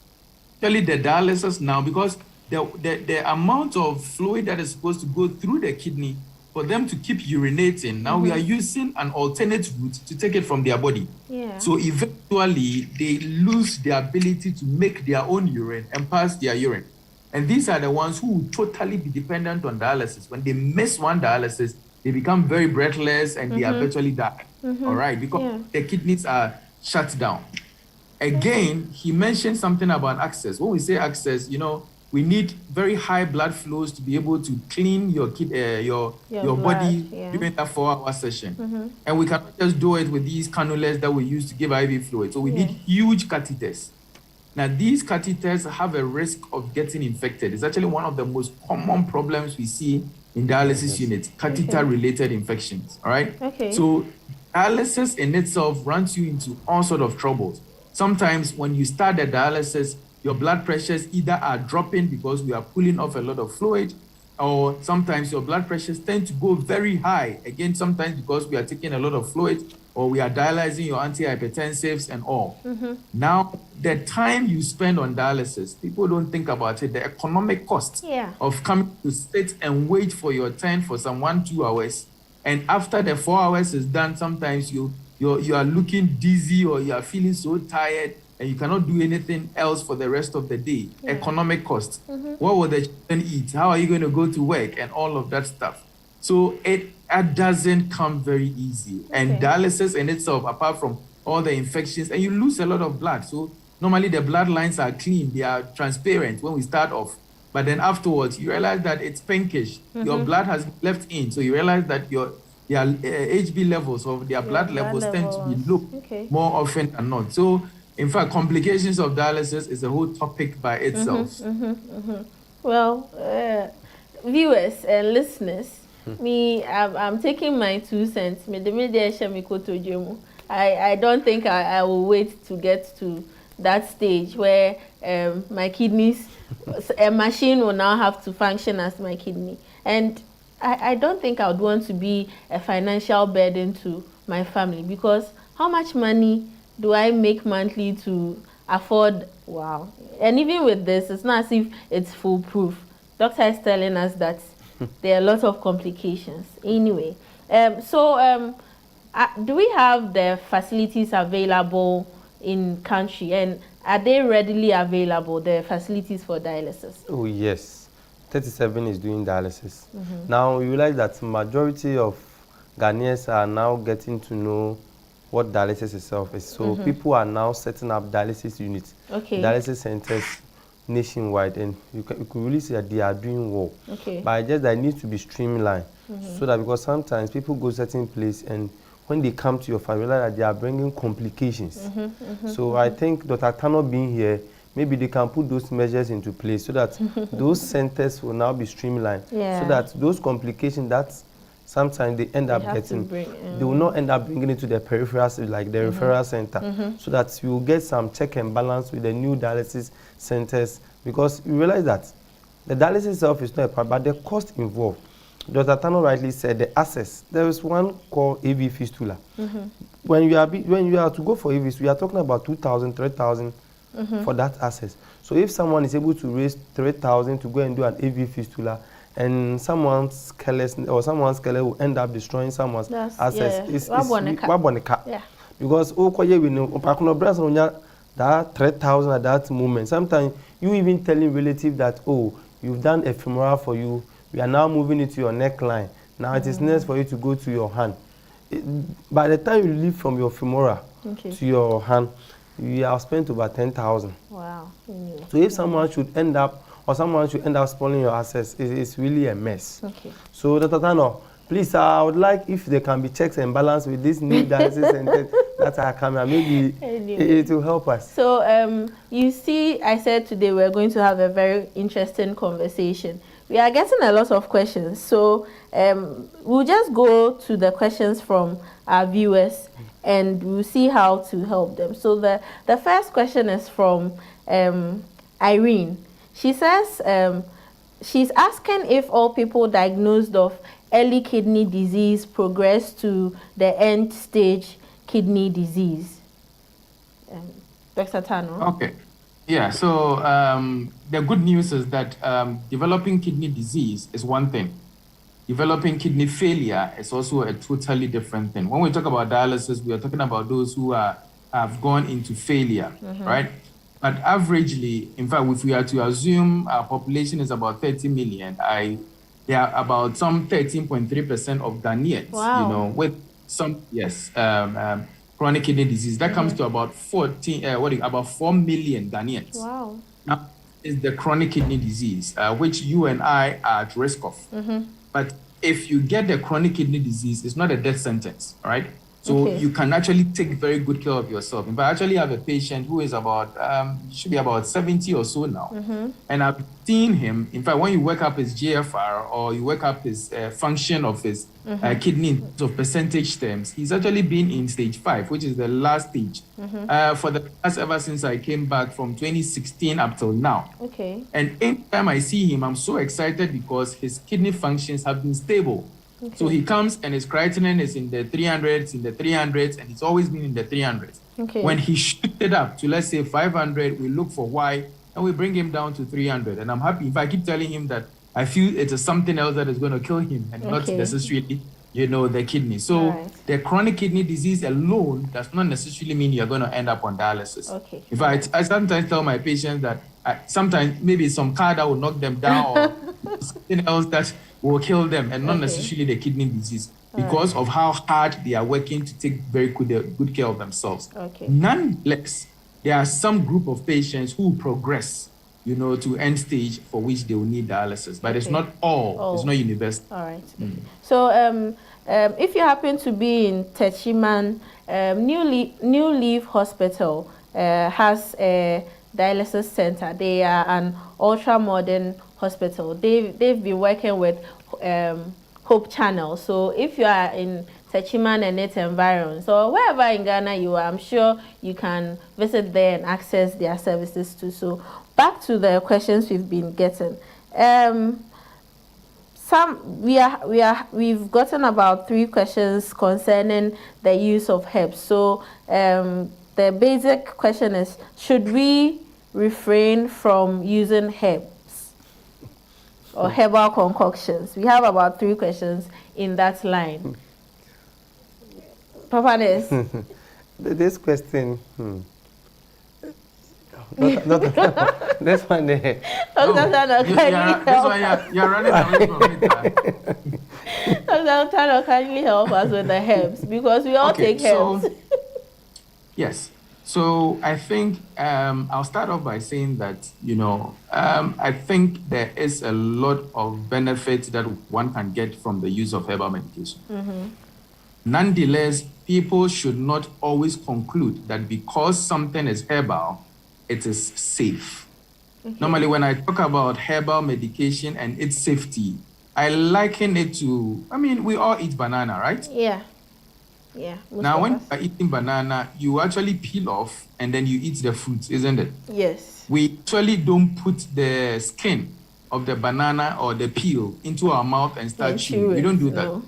Actually, the dialysis now, because the amount of fluid that is supposed to go through the kidney for them to keep urinating, now we are using an alternate route to take it from their body. Yeah. So eventually, they lose the ability to make their own urine and pass their urine. And these are the ones who will totally be dependent on dialysis. When they miss one dialysis, they become very breathless and they eventually die. All right, because the kidneys are shut down. Again, he mentioned something about access. When we say access, we need very high blood flows to be able to clean your body during that 4-hour session. And we cannot just do it with these cannulas that we use to give IV fluid. So we need huge catheters. Now, these catheters have a risk of getting infected. It's actually one of the most common problems we see in dialysis units, catheter-related infections. All right? Okay. So dialysis in itself runs you into all sorts of troubles. Sometimes when you start the dialysis, your blood pressures either are dropping because we are pulling off a lot of fluid, or sometimes your blood pressures tend to go very high. Again, sometimes because we are taking a lot of fluid, or we are dialyzing your antihypertensives and all. Now, the time you spend on dialysis, people don't think about it. The economic cost of coming to sit and wait for your turn for some 1-2 hours. And after the 4 hours is done, sometimes you are looking dizzy, or you are feeling so tired, and you cannot do anything else for the rest of the day. Economic cost. What will the children eat? How are you going to go to work? And all of that stuff. So it doesn't come very easy. And dialysis in itself, apart from all the infections, and you lose a lot of blood. So normally the blood lines are clean. They are transparent when we start off. But then afterwards, you realize that it's pinkish. Your blood has left in. So you realize that their HB levels, or their blood levels tend to be low more often than not. So in fact, complications of dialysis is a whole topic by itself. Well, viewers and listeners, I'm taking my 2 cents. I don't think I will wait to get to that stage where my kidneys, a machine will now have to function as my kidney. And I don't think I would want to be a financial burden to my family, because how much money do I make monthly to afford? Wow. And even with this, it's not as if it's foolproof. Doctor is telling us that there are a lot of complications. Anyway, do we have the facilities available in country, and are they readily available, the facilities for dialysis? Oh, yes. 37 is doing dialysis. Now, you realize that majority of Ghanaians are now getting to know what dialysis itself is. So people are now setting up dialysis units, dialysis centers nationwide, and you could really see that they are doing well. But just that it needs to be streamlined, so that, because sometimes people go certain place, and when they come to your family, that they are bringing complications. So I think Dr. Tano being here maybe they can put those measures into place so that those centers will now be streamlined. Yeah. So that those complications that sometimes they end up getting, they will not end up bringing it to the peripherals, like the referral center, so that you will get some check and balance with the new dialysis centers, because you realize that the dialysis itself is not a problem, but the cost involved. Dr. Tano rightly said the access. There is one called AV fistula. When you are to go for AVs, we are talking about 2,000, 3,000 for that access. So if someone is able to raise 3,000 to go and do an AV fistula, and someone's careless or someone's careless will end up destroying someone's access. Yeah. It's Yeah. because we know that 3,000 at that moment. Sometimes you even telling relative that, oh, you've done a femoral for you, we are now moving it to your neckline. Now it is next for you to go to your hand. By the time you leave from your femoral to your hand, you have spent over 10,000. Wow. So if someone should end up spoiling your access, it's really a mess. So Dr. Tano, please, I would like if there can be checks and balance with this new dialysis centers that are coming. Maybe it will help us. So you see, I said today we're going to have a very interesting conversation. We are getting a lot of questions, so we'll just go to the questions from our viewers and we'll see how to help them. So the first question is from Irene. She says she's asking if all people diagnosed of early kidney disease progress to the end stage kidney disease. Dr. Tano. Okay. Yeah, so the good news is that developing kidney disease is one thing. Developing kidney failure is also a totally different thing. When we talk about dialysis, we are talking about those who have gone into failure, right? But averagely, in fact, if we are to assume our population is about 30 million, there are about some 13.3% of Ghanaians, you know, with some, chronic kidney disease. That comes to about 4 million Ghanaians. Wow. Now, is the chronic kidney disease, which you and I are at risk of. But if you get the chronic kidney disease, it's not a death sentence, right? So you can actually take very good care of yourself. If I actually have a patient who is about, should be about 70 or so now, and I've seen him, in fact, when you work up his GFR or you work up his function of his kidney in terms of percentage terms, he's actually been in stage 5, which is the last stage, for the past ever since I came back from 2016 up till now. And anytime I see him, I'm so excited because his kidney functions have been stable. So he comes and his creatinine is in the 300s, and it's always been in the 300s. When he shoots it up to, let's say, 500, we look for why, and we bring him down to 300. And I'm happy if I keep telling him that I feel it is something else that is going to kill him and not necessarily, you know, the kidney. So the chronic kidney disease alone does not necessarily mean you're going to end up on dialysis. In fact, I sometimes tell my patients that sometimes maybe some car that will knock them down or something else that will kill them and not necessarily the kidney disease because of how hard they are working to take very good care of themselves. Nonetheless, there are some group of patients who progress, you know, to end stage for which they will need dialysis, but it's not all. It's not universal. All right. So if you happen to be in Techiman, New Leaf Hospital has a dialysis center. They are an ultra-modern hospital. They've been working with Hope Channel. So if you are in Techiman and its environs, or wherever in Ghana you are, I'm sure you can visit there and access their services too. So back to the questions we've been getting. We've gotten about 3 questions concerning the use of herbs. So the basic question is, should we refrain from using herbs or herbal concoctions? We have about 3 questions in that line. Papa Ness. This question, this one there. You're running away from it. Dr. Tano, can you help us with the herbs? Because we all take herbs. Yes. So I think I'll start off by saying that, you know, I think there is a lot of benefits that one can get from the use of herbal medication. Nonetheless, people should not always conclude that because something is herbal, it is safe. Okay. Normally, when I talk about herbal medication and its safety, I liken it to, I mean, we all eat banana, right? Yeah. Yeah. Now, when you are eating banana, you actually peel off and then you eat the fruit, isn't it? Yes. We actually don't put the skin of the banana or the peel into our mouth and start chewing. We don't do that. No.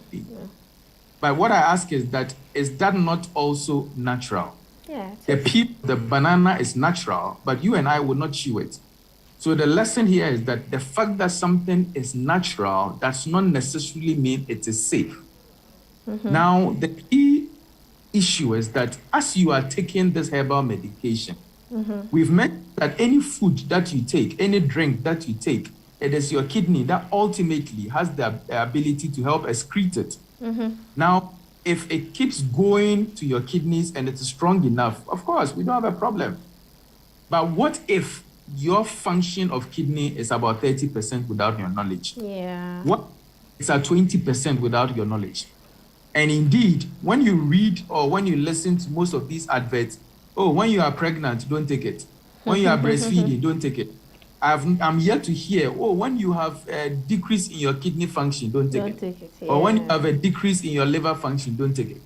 But what I ask is that not also natural? Yeah. The peel of the banana is natural, but you and I will not chew it. So the lesson here is that the fact that something is natural does not necessarily mean it is safe. Mm-hmm. Now, the key issue is that as you are taking this herbal medication, mm-hmm. we've mentioned that any food that you take, any drink that you take, it is your kidney that ultimately has the ability to help excrete it. Mm-hmm. Now, if it keeps going to your kidneys and it's strong enough, of course, we don't have a problem. But what if your function of kidney is about 30% without your knowledge? Yeah. What it's at 20% without your knowledge? And indeed, when you read or when you listen to most of these adverts, oh, when you are pregnant, don't take it. When you are breastfeeding, don't take it. I'm yet to hear, oh, when you have a decrease in your kidney function, don't take it. Yeah. Or when you have a decrease in your liver function, don't take it.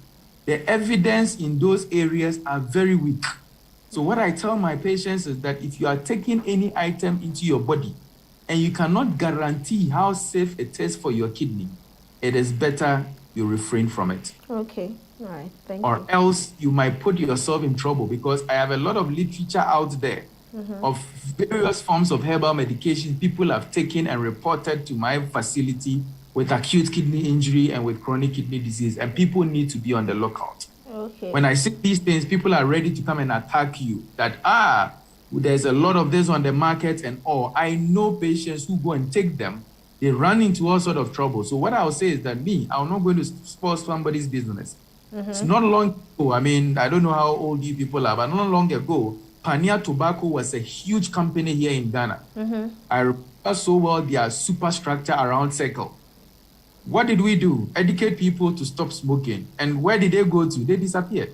The evidence in those areas are very weak. So what I tell my patients is that if you are taking any item into your body and you cannot guarantee how safe it is for your kidney, it is better you refrain from it. Okay, all right, thank you. Or else you might put yourself in trouble, because I have a lot of literature out there of various forms of herbal medication people have taken and reported to my facility with acute kidney injury and with chronic kidney disease, and people need to be on the lookout. Okay. When I say these things, people are ready to come and attack you that, there's a lot of this on the market and all. I know patients who go and take them, they run into all sort of trouble. So what I'll say is that I'm not going to spoil somebody's business. Mm-hmm. It's not long ago, I mean, I don't know how old you people are, but not long ago, Pania Tobacco was a huge company here in Ghana. Mm-hmm. I remember so well their superstructure around Circle. What did we do? Educate people to stop smoking. And where did they go to? They disappeared.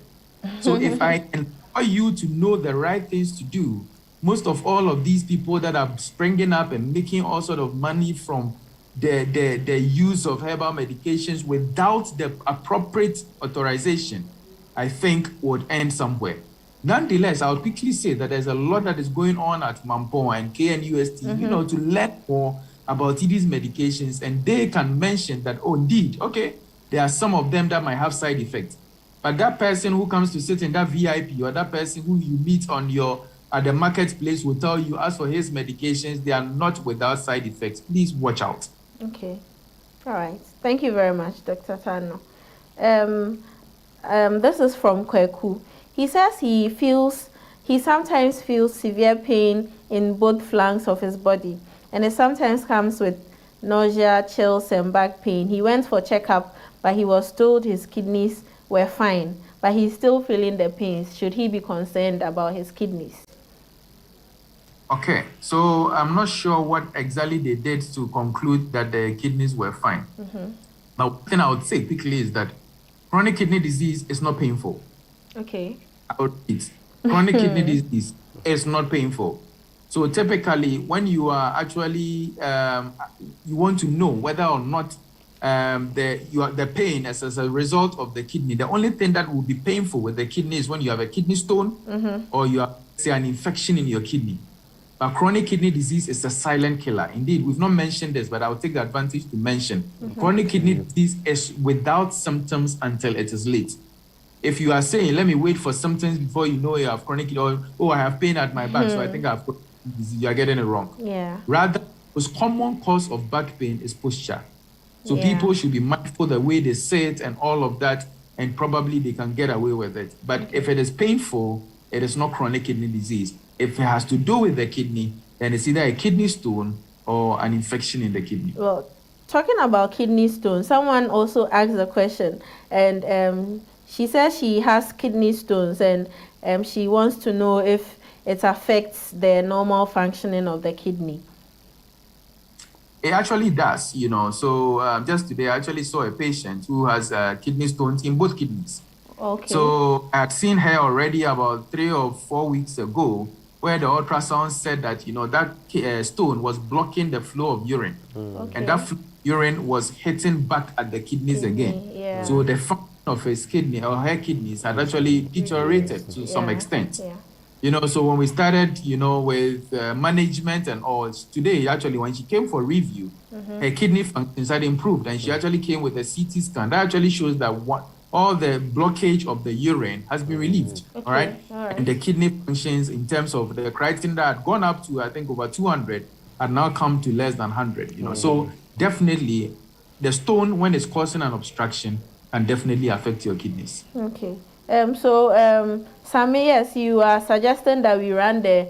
So if I empower you to know the right things to do, most of all of these people that are springing up and making all sort of money from the use of herbal medications without the appropriate authorization, I think would end somewhere. Nonetheless, I would quickly say that there's a lot that is going on at Mampong and KNUST, to learn more about these medications, and they can mention that, oh, indeed, okay, there are some of them that might have side effects. But that person who comes to sit in that VIP, or that person who you meet at the marketplace will tell you, as for his medications, they are not without side effects. Please watch out. Okay. All right. Thank you very much, Dr. Tano. This is from Kweku. He says he sometimes feels severe pain in both flanks of his body, and it sometimes comes with nausea, chills, and back pain. He went for checkup, but he was told his kidneys were fine, but he's still feeling the pains. Should he be concerned about his kidneys? Okay, so I'm not sure what exactly they did to conclude that the kidneys were fine. Mm-hmm. But one thing I would say quickly is that chronic kidney disease is not painful. Okay. Chronic kidney disease is not painful. So typically, when you are actually, you want to know whether or not the pain as a result of the kidney, the only thing that will be painful with the kidney is when you have a kidney stone or you have, say, an infection in your kidney. But chronic kidney disease is a silent killer. Indeed, we've not mentioned this, but I'll take the advantage to mention. Chronic kidney disease is without symptoms until it is late. If you are saying, let me wait for symptoms before you know you have chronic kidney, or, oh, I have pain at my back, so I think I have chronic kidney disease, you are getting it wrong. Yeah. Rather, the most common cause of back pain is posture. So people should be mindful the way they sit and all of that, and probably they can get away with it. But if it is painful, it is not chronic kidney disease. If it has to do with the kidney, then it's either a kidney stone or an infection in the kidney. Well, talking about kidney stone, someone also asked a question, and she says she has kidney stones, and she wants to know if it affects the normal functioning of the kidney. It actually does, So just today, I actually saw a patient who has kidney stones in both kidneys. Okay. So I had seen her already about 3 or 4 weeks ago, where the ultrasound said that, that stone was blocking the flow of urine. Okay. And that urine was hitting back at the kidneys again. Yeah. So the function of his kidney or her kidneys had actually deteriorated to some extent. Yeah. So when we started, with management and all, today, actually, when she came for review, her kidney functions had improved, and she actually came with a CT scan. That actually shows that all the blockage of the urine has been relieved, okay. all right? And the kidney functions in terms of the creatinine that had gone up to, I think, over 200, had now come to less than 100, So definitely, the stone, when it's causing an obstruction, can definitely affect your kidneys. Okay. Sammy, yes, you are suggesting that we run the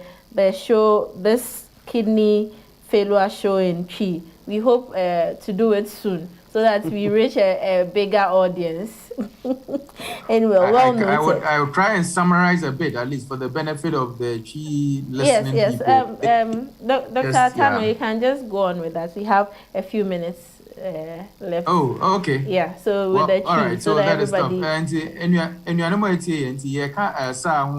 show, this kidney failure show in Chi. We hope to do it soon so that we reach a bigger audience. Anyway, noted. I would try and summarize a bit, at least for the benefit of the Chi listening people. Dr. Atano, you can just go on with that. We have a few minutes left. Oh, okay. Yeah, so with the Chi, all right, so that that is everybody... And you know, you can't say,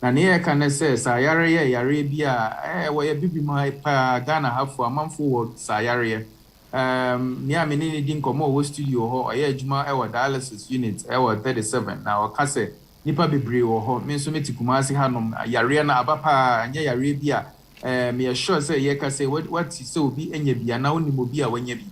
na ne can say, Sayare, Arabia, where bibi my Ghana have for a month forward, Sayare. Near many didn't come over studio or a juma our dialysis unit, our 37. Now, Case, Nipa Bibri or Minsumiti Kumasi Hanum, Yariana Abapa, and Arabia. Me assure say, Yaka say, what is so be any be now Nimobia when you be.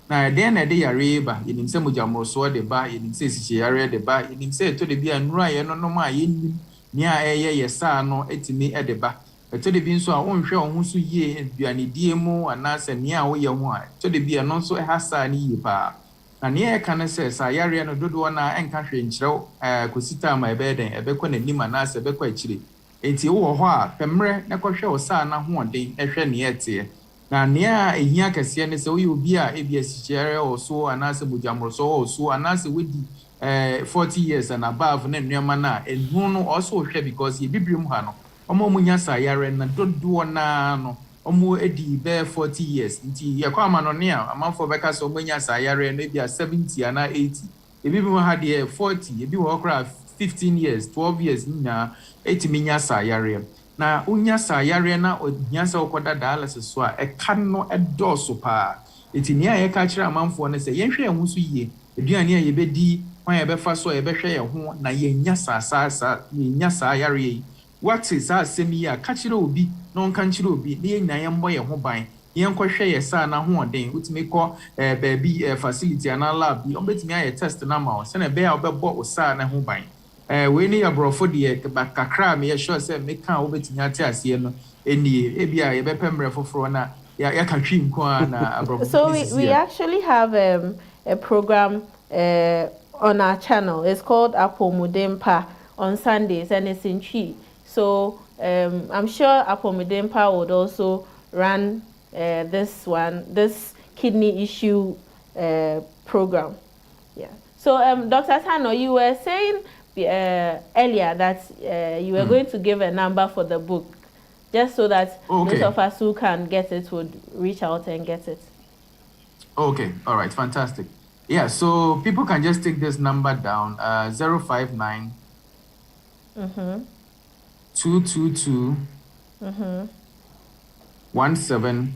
Now, then a day Araba, in him some Jamo so the bar, in him says she area the bar, in him said to the be and Ryan, no, my in near a yes, no, etime at the bar. But to the being so I won't show who so ye and be any demo and answer near way your wine. To the be a non so has any pa. And near can say, Sayari and Dodona and country in show, could sit on my bed and a becon and Nima Nasa Bequachili. It's you or what, Pemre, Nako show sana one day, a friend yet. Now near a year can see any so you be a ABS chair or so and answer Mujamor so and answer with 40 years and above and Yamana and Bruno also share because he be Brimhano. Omo munya sayare na dodo na no omo edi be 40 years nti ye kwa no ne a amanfo beka so munya sayare na bia 70 ana 80 ebi bi ha de 40 ebi wo kra 15 years 12 years nya etiminya sayare na unya sayare na onya sa okoda dialysis so a eka no edoso pa etinia ye ka kira amanfo ne se ye hwe ehun so yie eduane a ye bedi kwan ye befa so ye behwe ye ho na ye nya nya sayare what is that semia catchiro obi no kanchiro obi ne nyan mbo ye ho ban yen kohwe ye sa na ho den utime ko baby facility ana lab bi obetimi aye test na ma o se na be a obebo o sa na ho ban we ni abrofo de kakra me ye sure say me kan obetimi ate ase no eni e bia ye be pembre foforo na ya ka twi nko na abrofo. So we actually have a program on our channel. It's called Apomudempa on Sundays and it's in Chi. So I'm sure Apomidempa would also run this kidney issue program. Yeah. So Dr. Tano, you were saying earlier that you were going to give a number for the book, just so that those of us who can get it would reach out and get it. Okay. All right. Fantastic. Yeah. So people can just take this number down. 059. 222 17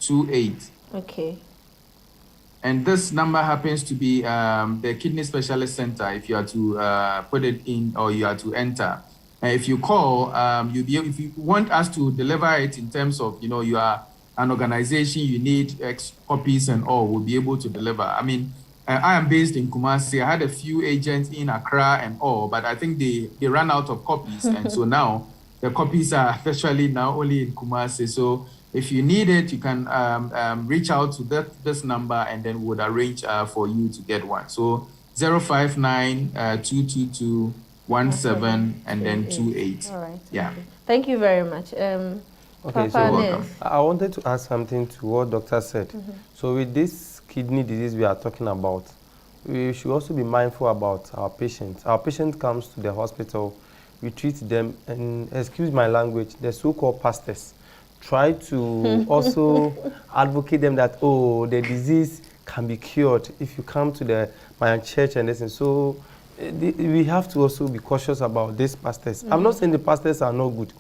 28. Okay. And this number happens to be the Kidney Specialist Center if you are to put it in or you are to enter. If you call, if you want us to deliver it in terms of, you are an organization, you need X copies and all, we'll be able to deliver. I mean, I am based in Kumasi. I had a few agents in Accra and all, but I think they ran out of copies. And so now the copies are actually now only in Kumasi. So if you need it, you can reach out to this number and then we would arrange for you to get one. So 059 222 17 and then 28. All right. Yeah. Thank you very much. Okay, so I wanted to add something to what Doctor said. So with this kidney disease we are talking about, we should also be mindful about our patients. Our patient comes to the hospital, we treat them, and excuse my language, the so-called pastors try to also advocate them that, the disease can be cured if you come to my church and listen. So we have to also be cautious about these pastors. I'm not saying the pastors are not good,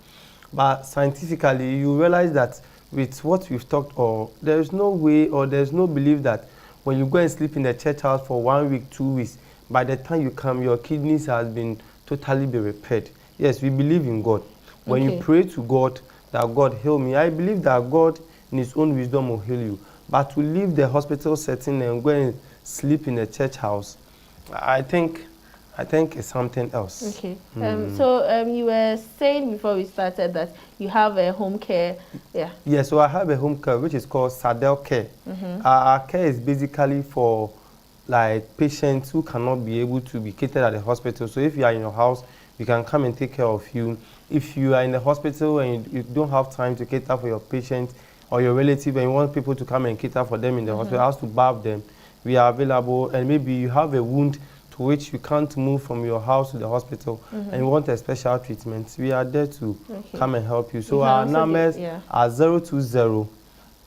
but scientifically, you realize that with what we've talked, or there's no way or there's no belief that when you go and sleep in the church house for 1 week, 2 weeks, by the time you come, your kidneys has been totally be repaired. Yes, we believe in God. When you pray to God, that God heal me, I believe that God in his own wisdom will heal you. But to leave the hospital setting and go and sleep in a church house, I think it's something else. Okay. So you were saying before we started that you have a home care. Yeah. Yeah, so I have a home care which is called Sadel Care. Our care is basically for like patients who cannot be able to be catered at the hospital. So if you are in your house, we can come and take care of you. If you are in the hospital and you don't have time to cater for your patient or your relative and you want people to come and cater for them in the hospital, has to bath them, we are available. And maybe you have a wound to which you can't move from your house to the hospital and you want a special treatment, we are there to come and help you. So our numbers are 020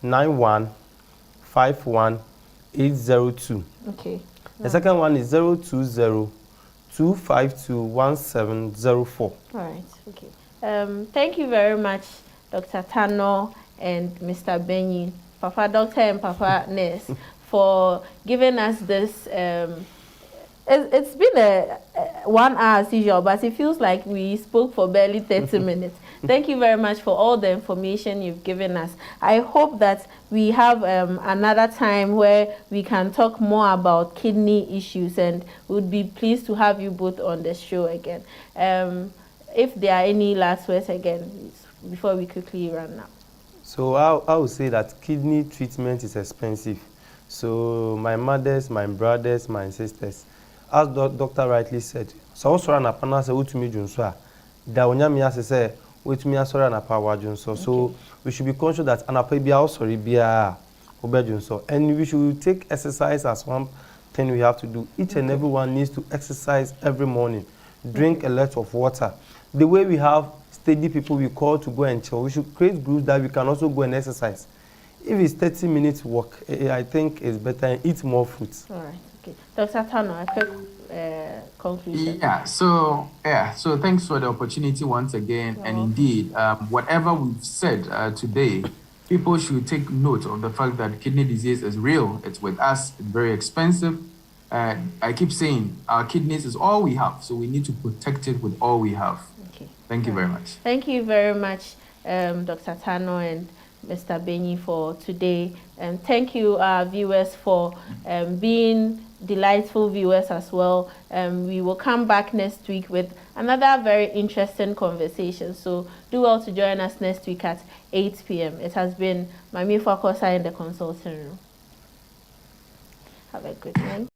91 51 802. Okay. The second one is 020 252 1704. All right. Okay. Thank you very much, Dr. Tano and Mr. Benyi, Papa Doctor and Papa Nurse, for giving us this. It's been a 1 hour as usual, but it feels like we spoke for barely 30 minutes. Thank you very much for all the information you've given us. I hope that we have another time where we can talk more about kidney issues, and would be pleased to have you both on the show again. If there are any last words again, before we quickly run now. So I would say that kidney treatment is expensive. So my mothers, my brothers, my sisters, as the doctor rightly said, so also an apana se utumi junso da onyame ase se utumi asori an apawa junso. So we should be conscious that an apabia osori bia obejunso, and we should take exercise as one thing we have to do. Each and everyone needs to exercise every morning. Drink a lot of water. The way we have steady people we call to go and chill, we should create groups that we can also go and exercise. If it's 30 minutes walk, I think it's better and eat more fruits. All right. Okay. Dr. Tano, a quick conclusion. So thanks for the opportunity once again. And indeed, whatever we've said today, people should take note of the fact that kidney disease is real. It's with us. It's very expensive. I keep saying our kidneys is all we have, so we need to protect it with all we have. Okay. Thank you very much. Thank you very much, Dr. Tano and Mr. Benyi, for today. And thank you, our viewers, for being delightful viewers as well. We will come back next week with another very interesting conversation. So do well to join us next week at 8 p.m. It has been Mami Fakosa in the consulting room. Have a good night.